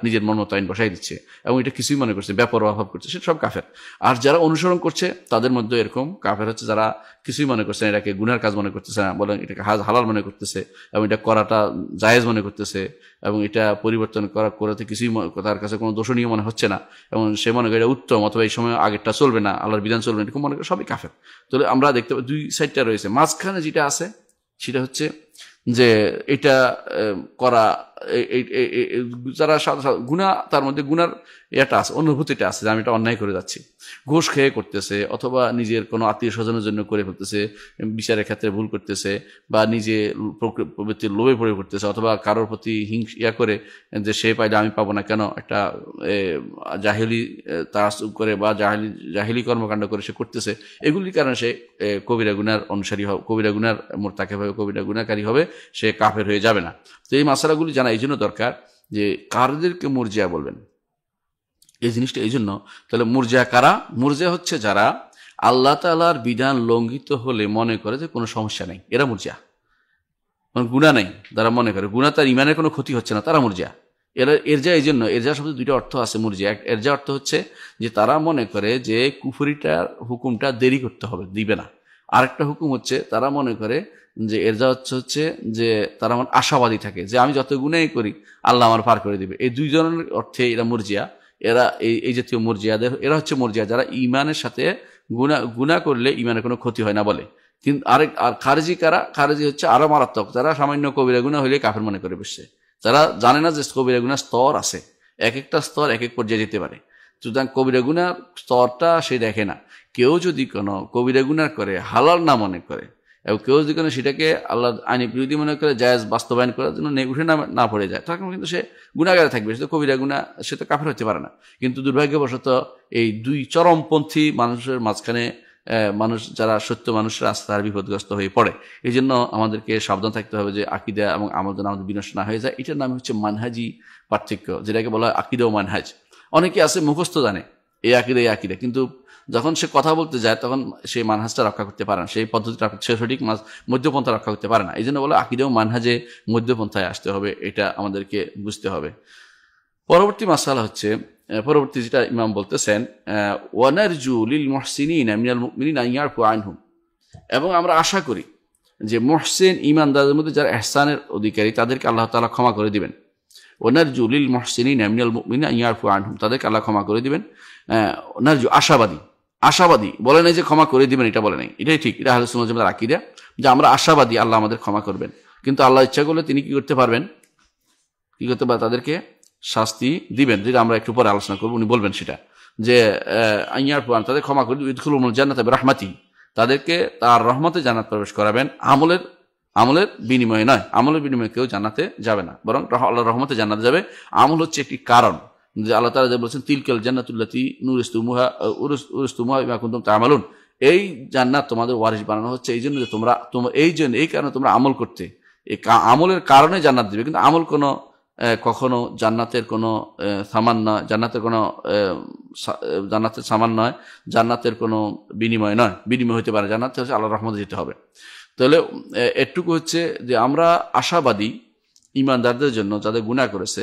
নিজের মন মতো আইন বসাই দিচ্ছে এবং এটা কিছুই মনে করছে, বেপরোয়া ভাব করছে, সেটা সব কাফের। আর যারা অনুসরণ করছে তাদের মধ্যে এরকম কাফের হচ্ছে যারা কিছুই মনে করছে না, এটাকে গুনার কাজ মনে করতেছে না, বলেন এটাকে হালাল মনে করতেছে এবং এটা করাটা জায়েজ মনে করতেছে এবং এটা পরিবর্তন করাতে কিছুই তার কাছে কোনো দোষণীয় মনে হচ্ছে না এবং সে মনে করে এটা উত্তম, অথবা এই সময় আগেরটা চলবে না, আল্লাহর বিধান চলবে না, এরকম মনে করে সবই কাফের। তাহলে আমরা দেখতে পাই দুই সাইডটা রয়েছে। মাঝখানে যেটা আছে সেটা হচ্ছে যে এটা করা, যারা গুনাহ, তার মধ্যে গুনার এটা আছে, অনুভূতিটা আছে যে আমি এটা অন্যায় করে যাচ্ছি, ঘুষ খেয়ে করতেছে অথবা নিজের কোনো আত্মীয় স্বজনের জন্য করে ফেলতেছে, বিচারের ক্ষেত্রে ভুল করতেছে বা নিজে প্রবৃত্তির লোভে পড়ে করতেছে অথবা কারোর প্রতি হিংসা করে যে সে পাইলে আমি পাবো না কেন, একটা জাহেলি তাআসসুব করে বা জাহেলি কর্মকাণ্ড করে সে করতেছে, এগুলির কারণে সে কবিরা গুনার অনুসারী হবে, কবিরা গুনার মোরতাকিব হবে, কবিরা গুনাহকারী হবে, সে কাফের হয়ে যাবে না। তো এই মাসালাগুলি জানা এই জন্য দরকার যে কারদেরকে মুরজিয়া বলবেন, এই জিনিসটা এই জন্য। তাহলে মুরজিয়া কারা? মুরজিয়া হচ্ছে যারা আল্লাহ তাআলার বিধান লঙ্ঘিত হলে মনে করে যে কোনো সমস্যা নেই, এরা মুরজিয়া। মানে গুনাহ নেই, যারা মনে করে গুনাহ তার ইমানের কোনো ক্ষতি হচ্ছে না, তারা মুরজিয়া। এরজা এই জন্য, এরজা শব্দের দুইটা অর্থ আছে মুরজিয়া। এরজা অর্থ হচ্ছে যে তারা মনে করে যে কুফরিটার হুকুমটা দেরি করতে হবে, দিবে না। আরেকটা হুকুম হচ্ছে তারা মনে করে যে এরজা হচ্ছে যে তারা আমার আশাবাদী থাকে যে আমি যত গুনাহই করি আল্লাহ আমার পার করে দিবে। এই দুই ধরনের অর্থে এরা মুরজিয়া। এরা এই জাতীয় মুরজিয়াদের, এরা হচ্ছে মুরজিয়া যারা ইমানের সাথে গুনাহ করলে ইমানের কোনো ক্ষতি হয় না বলে। কিন্তু আর খারেজি কারা? খারেজি হচ্ছে আরো মারাত্মক, যারা সামান্য কবিরা গুনাহ হইলে কাফের মনে করে বসছে, যারা জানে না যে কবিরা গুনাহ স্তর আছে, এক একটা স্তর এক এক পর্যায়ে যেতে পারে। সুতরাং কবিরা গুনাহ স্তরটা সে দেখে না। কেউ যদি কোনো কবিরা গুনাহ করে হালাল না মনে করে এবং কেউ যদি কোনো সেটাকে আল্লাহ আইনি বিরোধী মনে করে জায়েজ বাস্তবায়ন করার জন্য উঠে না পড়ে যায়, তখন কিন্তু সে গুনাহগারে থাকবে, সে তো কবিরা গুনাহ, সে তো কাফের হতে পারে না। কিন্তু দুর্ভাগ্যবশত এই দুই চরমপন্থী মানুষের মাঝখানে মানুষ, যারা সত্য মানুষরা আছে, তারা বিপদগ্রস্ত হয়ে পড়ে। এই জন্য আমাদেরকে সাবধান থাকতে হবে যে আকীদা এবং আমল যেন আমাদের বিনষ্ট না হয়ে যায়। এটার নাম হচ্ছে মানহাজি পার্থক্য, যেটাকে বলা হয় আকীদা ও মানহাজ। অনেকে আছে মুখস্থ জানে এই আকীদা, কিন্তু যখন সে কথা বলতে যায় তখন সেই মানহাজটা রক্ষা করতে পারে না, সেই পদ্ধতিটা সে সঠিক মধ্যপন্থা রক্ষা করতে পারে না। এই জন্য বলে আকীদা ও মানহাজে মধ্যপন্থায় আসতে হবে, এটা আমাদেরকে বুঝতে হবে। পরবর্তী মাসালা হচ্ছে, পরবর্তী যেটা ইমাম বলতেছেন, ওয়ানারজু লিল মুহসিনিনা মিনাল মুমিনিনা আন ইয়াফু আনহুম, এবং আমরা আশা করি যে মুহসিন ঈমানদারদের মধ্যে যারা ইহসানের অধিকারী তাদেরকে আল্লাহ তাআলা ক্ষমা করে দিবেন। ওয়ানারজু লিল মুহসিনিনা মিনাল মুমিনিনা আন ইয়াফু আনহুম, তাদেরকে আল্লাহ ক্ষমা করে দিবেন। নারজু আশাবাদী বলে নাই যে ক্ষমা করে দিবেন, এটা বলে নাই, এটাই ঠিক, এটা আহলে সুন্নাত ওয়াল জামাতের আকীদা যে আমরা আশাবাদী আল্লাহ আমাদের ক্ষমা করবেন। কিন্তু আল্লাহ ইচ্ছা করলে তিনি কি করতে পারবেন, তাদেরকে শাস্তি দিবেন, যেটা আমরা একটু পরে আলোচনা করবো। উনি বলবেন সেটা যে আইয়ার পুরান তাদের ক্ষমা করে ইদখুলুল জান্নাত বিরাহমাতি, তাদেরকে তার রহমতে জান্নাত প্রবেশ করাবেন। আমলের বিনিময়ে নয়, আমলের বিনিময়ে কেউ জান্নাতে যাবে না, বরং আল্লাহর রহমতে জান্নাতে যাবে। আমল হচ্ছে একটি কারণ, যে আল্লাহ তাআলা যে বলেছেন তিলকাল জান্নাতুল্লাতী নুরিসতুমুহা বিমা কুনতুম তা'মালুন, এই জান্নাত তোমাদের ওয়ারিস বানানো হচ্ছে এই জন্য যে তোমরা এই কারণে তোমরা আমল করতে, এই আমলের কারণে জান্নাত দিবে। কিন্তু আমল কোনো কখনো জান্নাতের কোনো সামান নয়, জান্নাতের সামান নয়, জান্নাতের কোনো বিনিময় নয়, বিনিময় হতে পারে, জান্নাতে হচ্ছে আল্লাহর রহমতে যেতে হবে। তাহলে এটুকু হচ্ছে যে আমরা আশাবাদী ঈমানদারদের জন্য, যাদের গুনাহ করেছে,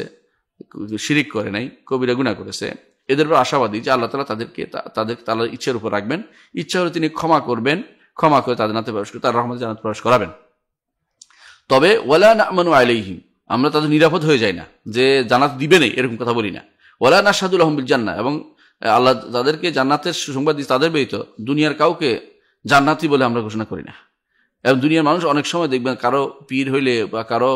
শিরিক করে নাই, কবিরা গুনাহ করেছে, এদের উপর আশাবাদী যে আল্লাহ তাআলা তাদেরকে তাদের ইচ্ছার উপর রাখবেন, ইচ্ছা হলে তিনি ক্ষমা করবেন, ক্ষমা করে তাদের জান্নাতে প্রবেশ করে তার রহমতে জান্নাতে প্রবেশ করাবেন। তবে ওয়ালা না'মানু আলাইহিম, আমরা তাদের নিরাপদ হয়ে যাই না যে জান্নাত দিবে না, এরকম কথা বলি না। ওয়ালা নাশহাদু লাহুম বিল জান্নাহ, এবং আল্লাহ তাদেরকে জান্নাতের সুসংবাদ দিয়ে তাদের ব্যতীত দুনিয়ার কাউকে জান্নাতি বলে আমরা ঘোষণা করি না। এবং দুনিয়ার মানুষ অনেক সময় দেখবেন কারো পীর হইলে বা কারো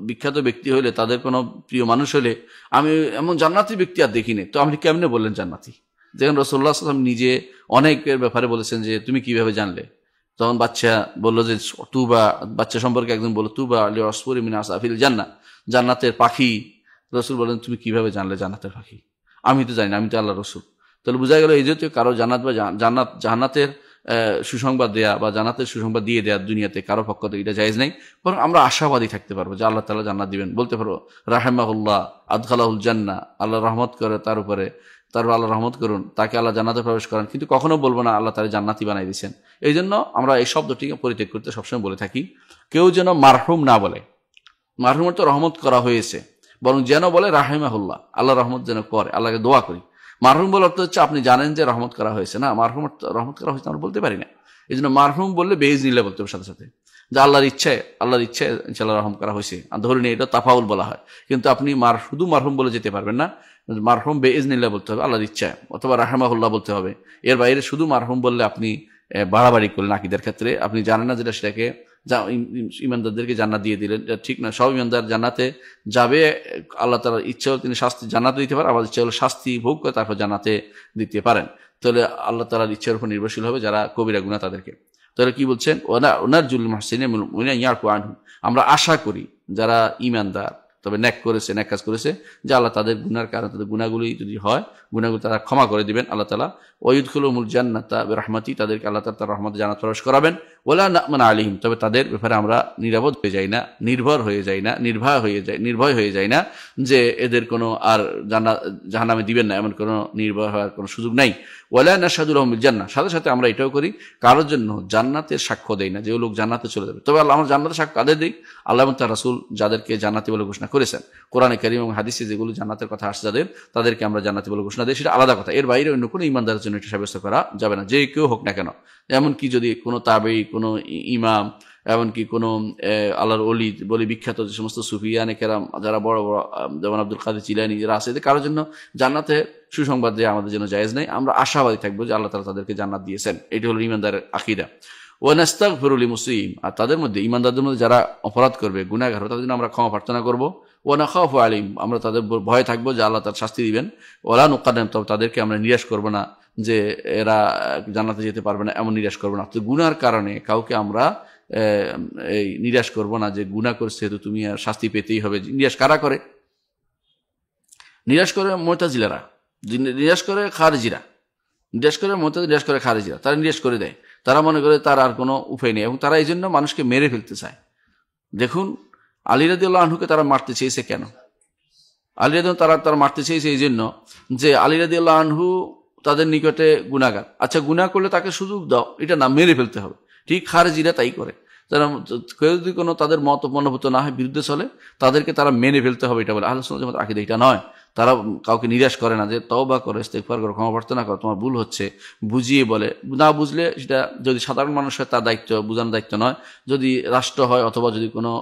বিখ্যাত ব্যক্তি হইলে, তাদের কোনো প্রিয় মানুষ হইলে, আমি এমন জান্নাতি ব্যক্তি আর দেখিনি, তো আপনি কেমনে বললেন জান্নাতি? যেখানে রাসূলুল্লাহ সাল্লাল্লাহু আলাইহি ওয়াসাল্লাম নিজে অনেকের ব্যাপারে বলেছেন যে তুমি কিভাবে জানলে? তখন বাচ্চা বললো যে বাচ্চা সম্পর্কে একজন বলল তুবা লি আসফুরি মিন আসাফিল জান্নাহ, জান্নাতের পাখি। রাসূল বলেন তুমি কিভাবে জানলে জান্নাতের পাখি? আমি তো জানি না, আমি তো আল্লাহর রাসূল। তাহলে বোঝা গেল এই জাতীয় কারো জান্নাত বা জান্নাতের সুসংবাদ দেয়া বা জান্নাতের সুসংবাদ দিয়ে দেয়া দুনিয়াতে কারো পক্ষ থেকে এটা জায়েজ নাই। বরং আমরা আশাবাদী থাকতে পারবো যে আল্লাহ তাআলা জান্নাত দিবেন, বলতে পারবো রাহিমাহুল্লাহ আদখালাহুল জান্নাহ, আল্লাহ রহমত করে তার উপরে, তারপর আল্লাহ রহমত করুন, তাকে আল্লাহ জান্নাতে প্রবেশ করেন। কিন্তু কখনো বলবো না আল্লাহ তাআলা জান্নাতি বানাই দিয়েছেন। এই জন্য আমরা এই শব্দটিকে পরিত্যাগ করতে সবসময় বলে থাকি। কেউ যেন মারহুম না বলে, মারহুমের তো রহমত করা হয়েছে, বরং যেন বলে রাহিমাহুল্লাহ, আল্লাহ রহমত যেন করে, আল্লাহকে দোয়া করি। মারহুম বলে অর্থ হচ্ছে আপনি জানেন যে রহমত করা হয়েছে, না মারহুম রহমত করা হয়েছে আমরা বলতে পারি না। এই জন্য মারহুম বললে বেইজনিল্লাহ বলতে হবে সাথে সাথে, যে আল্লাহর ইচ্ছায় ইনশাআল্লাহ রহম করা হয়েছে, ধরে নিয়ে এটা তাফাউল বলা হয়। কিন্তু আপনি শুধু মারহুম বলে যেতে পারবেন না, মারহুম বেইজনিল্লাহ বলতে হবে, আল্লাহর ইচ্ছায়, অথবা রাহমাহুল্লাহ বলতে হবে। এর বাইরে শুধু মারহুম বললে আপনি বাড়াবাড়ি করলেন আকীদার ক্ষেত্রে। আপনি জানেন না যেটা, সেটাকে ইমানদারদেরকে জান্নাত দিয়ে দিলেন, ঠিক না। সব ইমানদার জান্নাতে যাবে, আল্লাহ তাআলার ইচ্ছা হলে তিনি শাস্তি জান্নাতে দিতে পারেন, আবার ইচ্ছা হলে শাস্তি ভোগ করে তারপর জান্নাতে দিতে পারেন। তাহলে আল্লাহ তাআলার ইচ্ছার উপর নির্ভরশীল হবে যারা কবিরা গুনাহ তাদেরকে। তাহলে কি বলছেন, ওনারজুল মুহসিনিন ইয়ারফু আনহুম, আমরা আশা করি যারা ঈমানদার তবে নেক করেছে, নেক কাজ করেছে, যে আল্লাহ তাদের গুনার কারণে, তাদের গুনাহগুলি যদি হয়, গুনাহগুলো তারা ক্ষমা করে দিবেন আল্লাহ তাআলা। ওয়ায়ুদখিলুহুমুল জান্নাতা বিরাহমাতি, তাদেরকে আল্লাহ তাআলা তার রহমতে জান্নাত প্রবেশ করাবেন। ওয়ালা না'মানা আলাইহিম, তবে তাদের ব্যাপারে আমরা নিরাপদ হয়ে যাই না, নির্ভয় হয়ে যাই না যে এদের কোনো আর জাহান্নামে দিবেন না, এমন কোনো নির্ভয় হওয়ার কোনো সুযোগ নাই। ওয়ালা নাশহাদু লাহুম বিল জান্নাহ, সাথে সাথে আমরা এটাও করি, কারোর জন্য জান্নাতের সাক্ষ্য দেই না যে ও লোক জান্নাতে চলে যাবে। তবে আল্লাহ, আমরা জান্নাতের সাক্ষ্য কাদের দিই? আল্লাহ এবং তার রাসূল যাদেরকে জান্নাতি বলে ঘোষণা করেছেন, কোরআনে কারীম এবং হাদিসে যেগুলো জান্নাতের কথা আসছে তাদেরকে আমরা জান্নাতি বলে ঘোষণা দিই, সেটা আলাদা কথা। এর বাইরে অন্য কোনো ইমানদারের জন্য এটা সাব্যস্ত করা যাবে না, যে কেউ হোক না কেন। এমনকি যদি কোনো তাবেঈ, কোনো ইমাম, এমনকি কোনো আল্লাহর ওলি বলে বিখ্যাত যে সমস্ত সুফিয়ানে কেরাম, যারা বড় বড়, যেমন আব্দুল কাদের জিলানী যারা আছে, কারোর জন্য জান্নাতে সুসংবাদ দেওয়া আমাদের জন্য জায়েজ নেই। আমরা আশাবাদী থাকবো যে আল্লাহ তাআলা তাদেরকে জান্নাত দিয়েছেন। এটি হলো ইমানদারের আকীদা। ওয়া নাস্তাগফিরু লিলমুসলিমিন, আর তাদের মধ্যে, ইমানদারদের মধ্যে যারা অপরাধ করবে, গুনাহগার, তাদের জন্য আমরা ক্ষমা প্রার্থনা করবো। ওয়া নাখাফু আলাইহিম, আমরা তাদের ভয় থাকবো যে আল্লাহ তার শাস্তি দিবেন। ওয়ালা নুকাদ্দিম, তবে তাদেরকে আমরা নিরাশ করবো না যে এরা জান্নাতে যেতে পারবে না, এমন নিরাশ করবো না। তো গুনার কারণে কাউকে আমরা এই নিরাশ করবো না যে গুনাহ করছে তো তুমি আর শাস্তি পেতেই হবে। নিরাশ কারা করে? নিরাশ করে মুতাজিলারা, নিরাশ করে খারিজিরা, নিরাশ করে খারিজিরা, তারা নিরাশ করে দেয়। তারা মনে করে তার আর কোনো উপায় নেই, এবং তারা এই জন্য মানুষকে মেরে ফেলতে চায়। দেখুন, আলী রাদিয়াল্লাহু আনহুকে তারা মারতে চেয়েছে কেন? আলী রাদিয়াল্লাহু তারা মারতে চেয়েছে এই জন্য যে আলী রাদিয়াল্লাহু আনহু তাদের নিকটে গুনাহগার। আচ্ছা, গুনাহ করলে তাকে সুযোগ দাও, এটা না, মেরে ফেলতে হবে। ঠিক খারিজিরা তাই করে। তারা কেউ যদি কোনো তাদের মত মনোভূত না হয়, বিরুদ্ধে চলে, তাদেরকে তারা মেনে ফেলতে হবে, এটা বলে আহলে সুন্নাত ওয়াল জামাত আকীদা। এটা নয়। তারা কাউকে নিরাশ করে না, যে তওবা করো, ইস্তেগফার করো, ক্ষমা প্রার্থনা করো, তোমার ভুল হচ্ছে, বুঝিয়ে বলে। না বুঝলে সেটা যদি সাধারণ মানুষ হয় তার দায়িত্ব, বোঝানোর দায়িত্ব নয়। যদি রাষ্ট্র হয়, অথবা যদি কোনো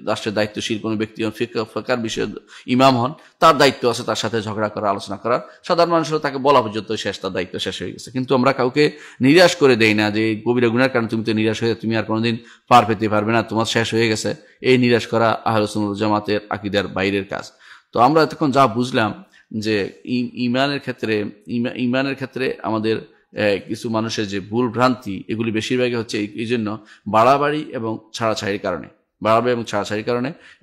রাষ্ট্রের দায়িত্বশীল কোনো ব্যক্তি হন, ফিকহার বিষয়ে ইমাম হন, তার দায়িত্ব আছে তার সাথে ঝগড়া করা, আলোচনা করার। সাধারণ মানুষের তাকে বলা পর্যন্ত শেষ, তার দায়িত্ব শেষ হয়ে গেছে। কিন্তু আমরা কাউকে নিরাশ করে দেই না যে কবিরা গুনার কারণে তুমি তো নিরাশ হয়ে তুমি আর কোনোদিন পার পেতে পারবে না, তোমার শেষ হয়ে গেছে। এই নিরাশ করা আহলে সুন্নাত ওয়াল জামাতের আকীদার বাইরের কাজ। তো আমরা এতক্ষণ যা বুঝলাম যে ইমানের ক্ষেত্রে আমাদের কিছু মানুষের যে ভুল ভ্রান্তি, এগুলি বেশিরভাগই হচ্ছে এই জন্য বাড়াবাড়ি এবং ছাড়াছাড়ির কারণে।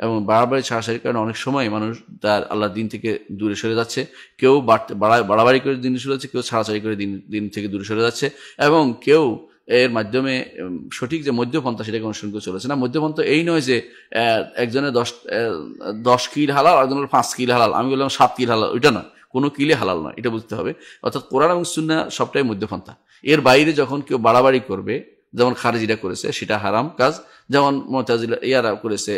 এবং বাড়াবাড়ি ছাড়াছাড়ির কারণে অনেক সময় মানুষ তার আল্লাহর দিন থেকে দূরে সরে যাচ্ছে। কেউ বাড়াবাড়ি করে দিন সরে যাচ্ছে, কেউ ছাড়াছাড়ি করে দিন থেকে দূরে সরে যাচ্ছে, এবং কেউ এর মাধ্যমে সঠিক যে মধ্যপন্থা সেটাকে অনুসরণ করে চলেছে না। মধ্যপন্থা এই নয় যে একজনের 10 কিল হালাল, একজনের 5 কিল হালাল, আমি বললাম 7 কিল হালাল, ওইটা নয়। কোনো কিলে হালাল নয়, এটা বুঝতে হবে। অর্থাৎ কোরআন এবং সুন্নাহ সবটাই মধ্যপন্থা। এর বাইরে যখন কেউ বাড়াবাড়ি করবে, যেমন খারিজিরা করেছে, সেটা হারাম কাজ। যেমন মুতাজিলা ইয়ারা করেছে,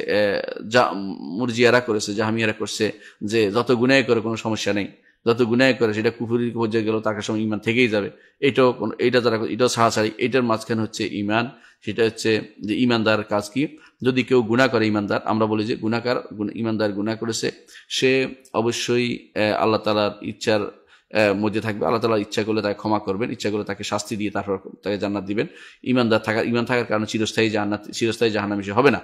মুরজিয়ারা করেছে, জাহমিয়ারা করছে, যে যত গুনাহ করে কোনো সমস্যা নেই, যত গুনাহ করে সেটা কুফরির পর্যায়ে গেল, তার সঙ্গে ঈমান থেকেই যাবে। এটাও ছাড়াছাড়ি। এটার মাঝখানে হচ্ছে ঈমান। সেটা হচ্ছে যে ঈমানদার কাজ কি? যদি কেউ গুনাহ করে, ঈমানদার, আমরা বলি যে ঈমানদার গুনাহ করেছে, সে অবশ্যই আল্লাহ তাআলার ইচ্ছার মধ্যে থাকবে। আল্লাহ তাআলা ইচ্ছা করলে তাকে ক্ষমা করবেন, ইচ্ছা করলে তাকে শাস্তি দিয়ে তারপর তাকে জান্নাত দিবেন। ঈমান থাকার কারণে চিরস্থায়ী জাহান্নামী হবে না,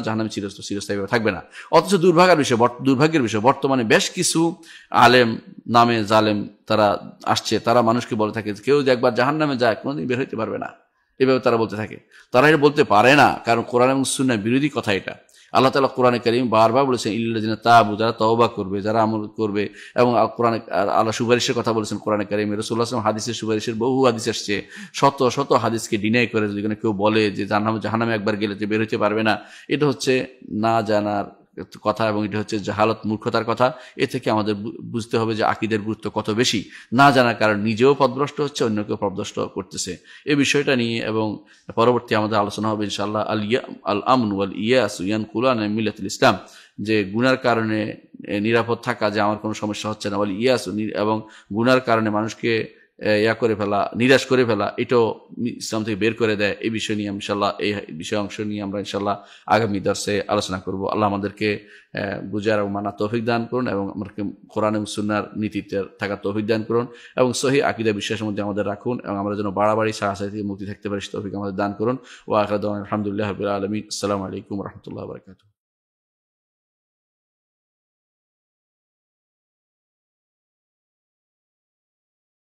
জাহান্নামী চিরস্থায়ীভাবে থাকবে না। অথচ দুর্ভাগ্যের বিষয় বর্তমানে বেশ কিছু আলেম নামে জালেম তারা আসছে, তারা মানুষকে বলে থাকে কেউ যে একবার জাহান্নামে যায় কোনোদিন বের হইতে পারবে না, এভাবে তারা বলতে থাকে। তারা এটা বলতে পারে না, কারণ কোরআন এবং সুন্নাহ বিরোধী কথা এটা। আল্লাহ তাআলা কোরআনে কারীম বারবার বলেছেন ইল্লাযিনা তাবু, যারা তওবা করবে, যারা আমল করবে। এবং কোরআনে আল্লাহ সুপারিশের কথা বলেছেন কোরআনে কারীমে। রাসূলুল্লাহ সাল্লাল্লাহু আলাইহি ওয়াসাল্লাম হাদিসের সুপারিশের বহু হাদিস আসছে, শত শত হাদিসকে ডিনাই করে যদি কেউ বলে যে জাহান্নামে একবার গেলে যে বের হতে পারবে না, এটা হচ্ছে না জানার কথা, এবং এটা হচ্ছে জাহালত, মূর্খতার কথা। এ থেকে আমাদের বুঝতে হবে যে আকীদার গুরুত্ব কত বেশি। না জানার কারণে নিজেও পথভ্রষ্ট হচ্ছে, অন্যকেও পথভ্রষ্ট করতেছে। এই বিষয়টা নিয়ে এবং পরবর্তী আমাদের আলোচনা হবে ইনশাআল্লাহ আল আমন ওয়াল ইয়াস ইয়ানকুলান মিন মিল্লাতিল ইসলাম, যে গুনার কারণে নিরাপদ থাকা, যে আমার কোনো সমস্যা হচ্ছে না, বলে ইয়াস, এবং গুনার কারণে মানুষকে করে ফেলা, নিরাশ করে ফেলা, এটাও ইসলাম থেকে বের করে দেয়। এই বিষয় নিয়ে ইনশাল্লাহ, এই বিষয় অংশ নিয়ে আমরা ইনশাল্লাহ আগামী দর্শে আলোচনা করব। আল্লাহ আমাদেরকে বুঝার এবং মানার তৌফিক দান করুন, এবং আমাদেরকে কোরআন এবং সুন্নাহর নীতিতে থাকার তৌফিক দান করুন, এবং সহিহ আকীদা বিশ্বাসের মধ্যে আমাদের রাখুন, এবং আমরা যেন বাড়াবাড়ি সাহায্য থেকে মুক্তি থাকতে পারি, তৌফিক আমাদের দান করুন। ওয়া আখিরু দাওয়ানা আলহামদুলিল্লাহি রাব্বিল আলামিন। আসসালামু আলাইকুম ওয়া রাহমাতুল্লাহি ওয়া বারাকাতুহু।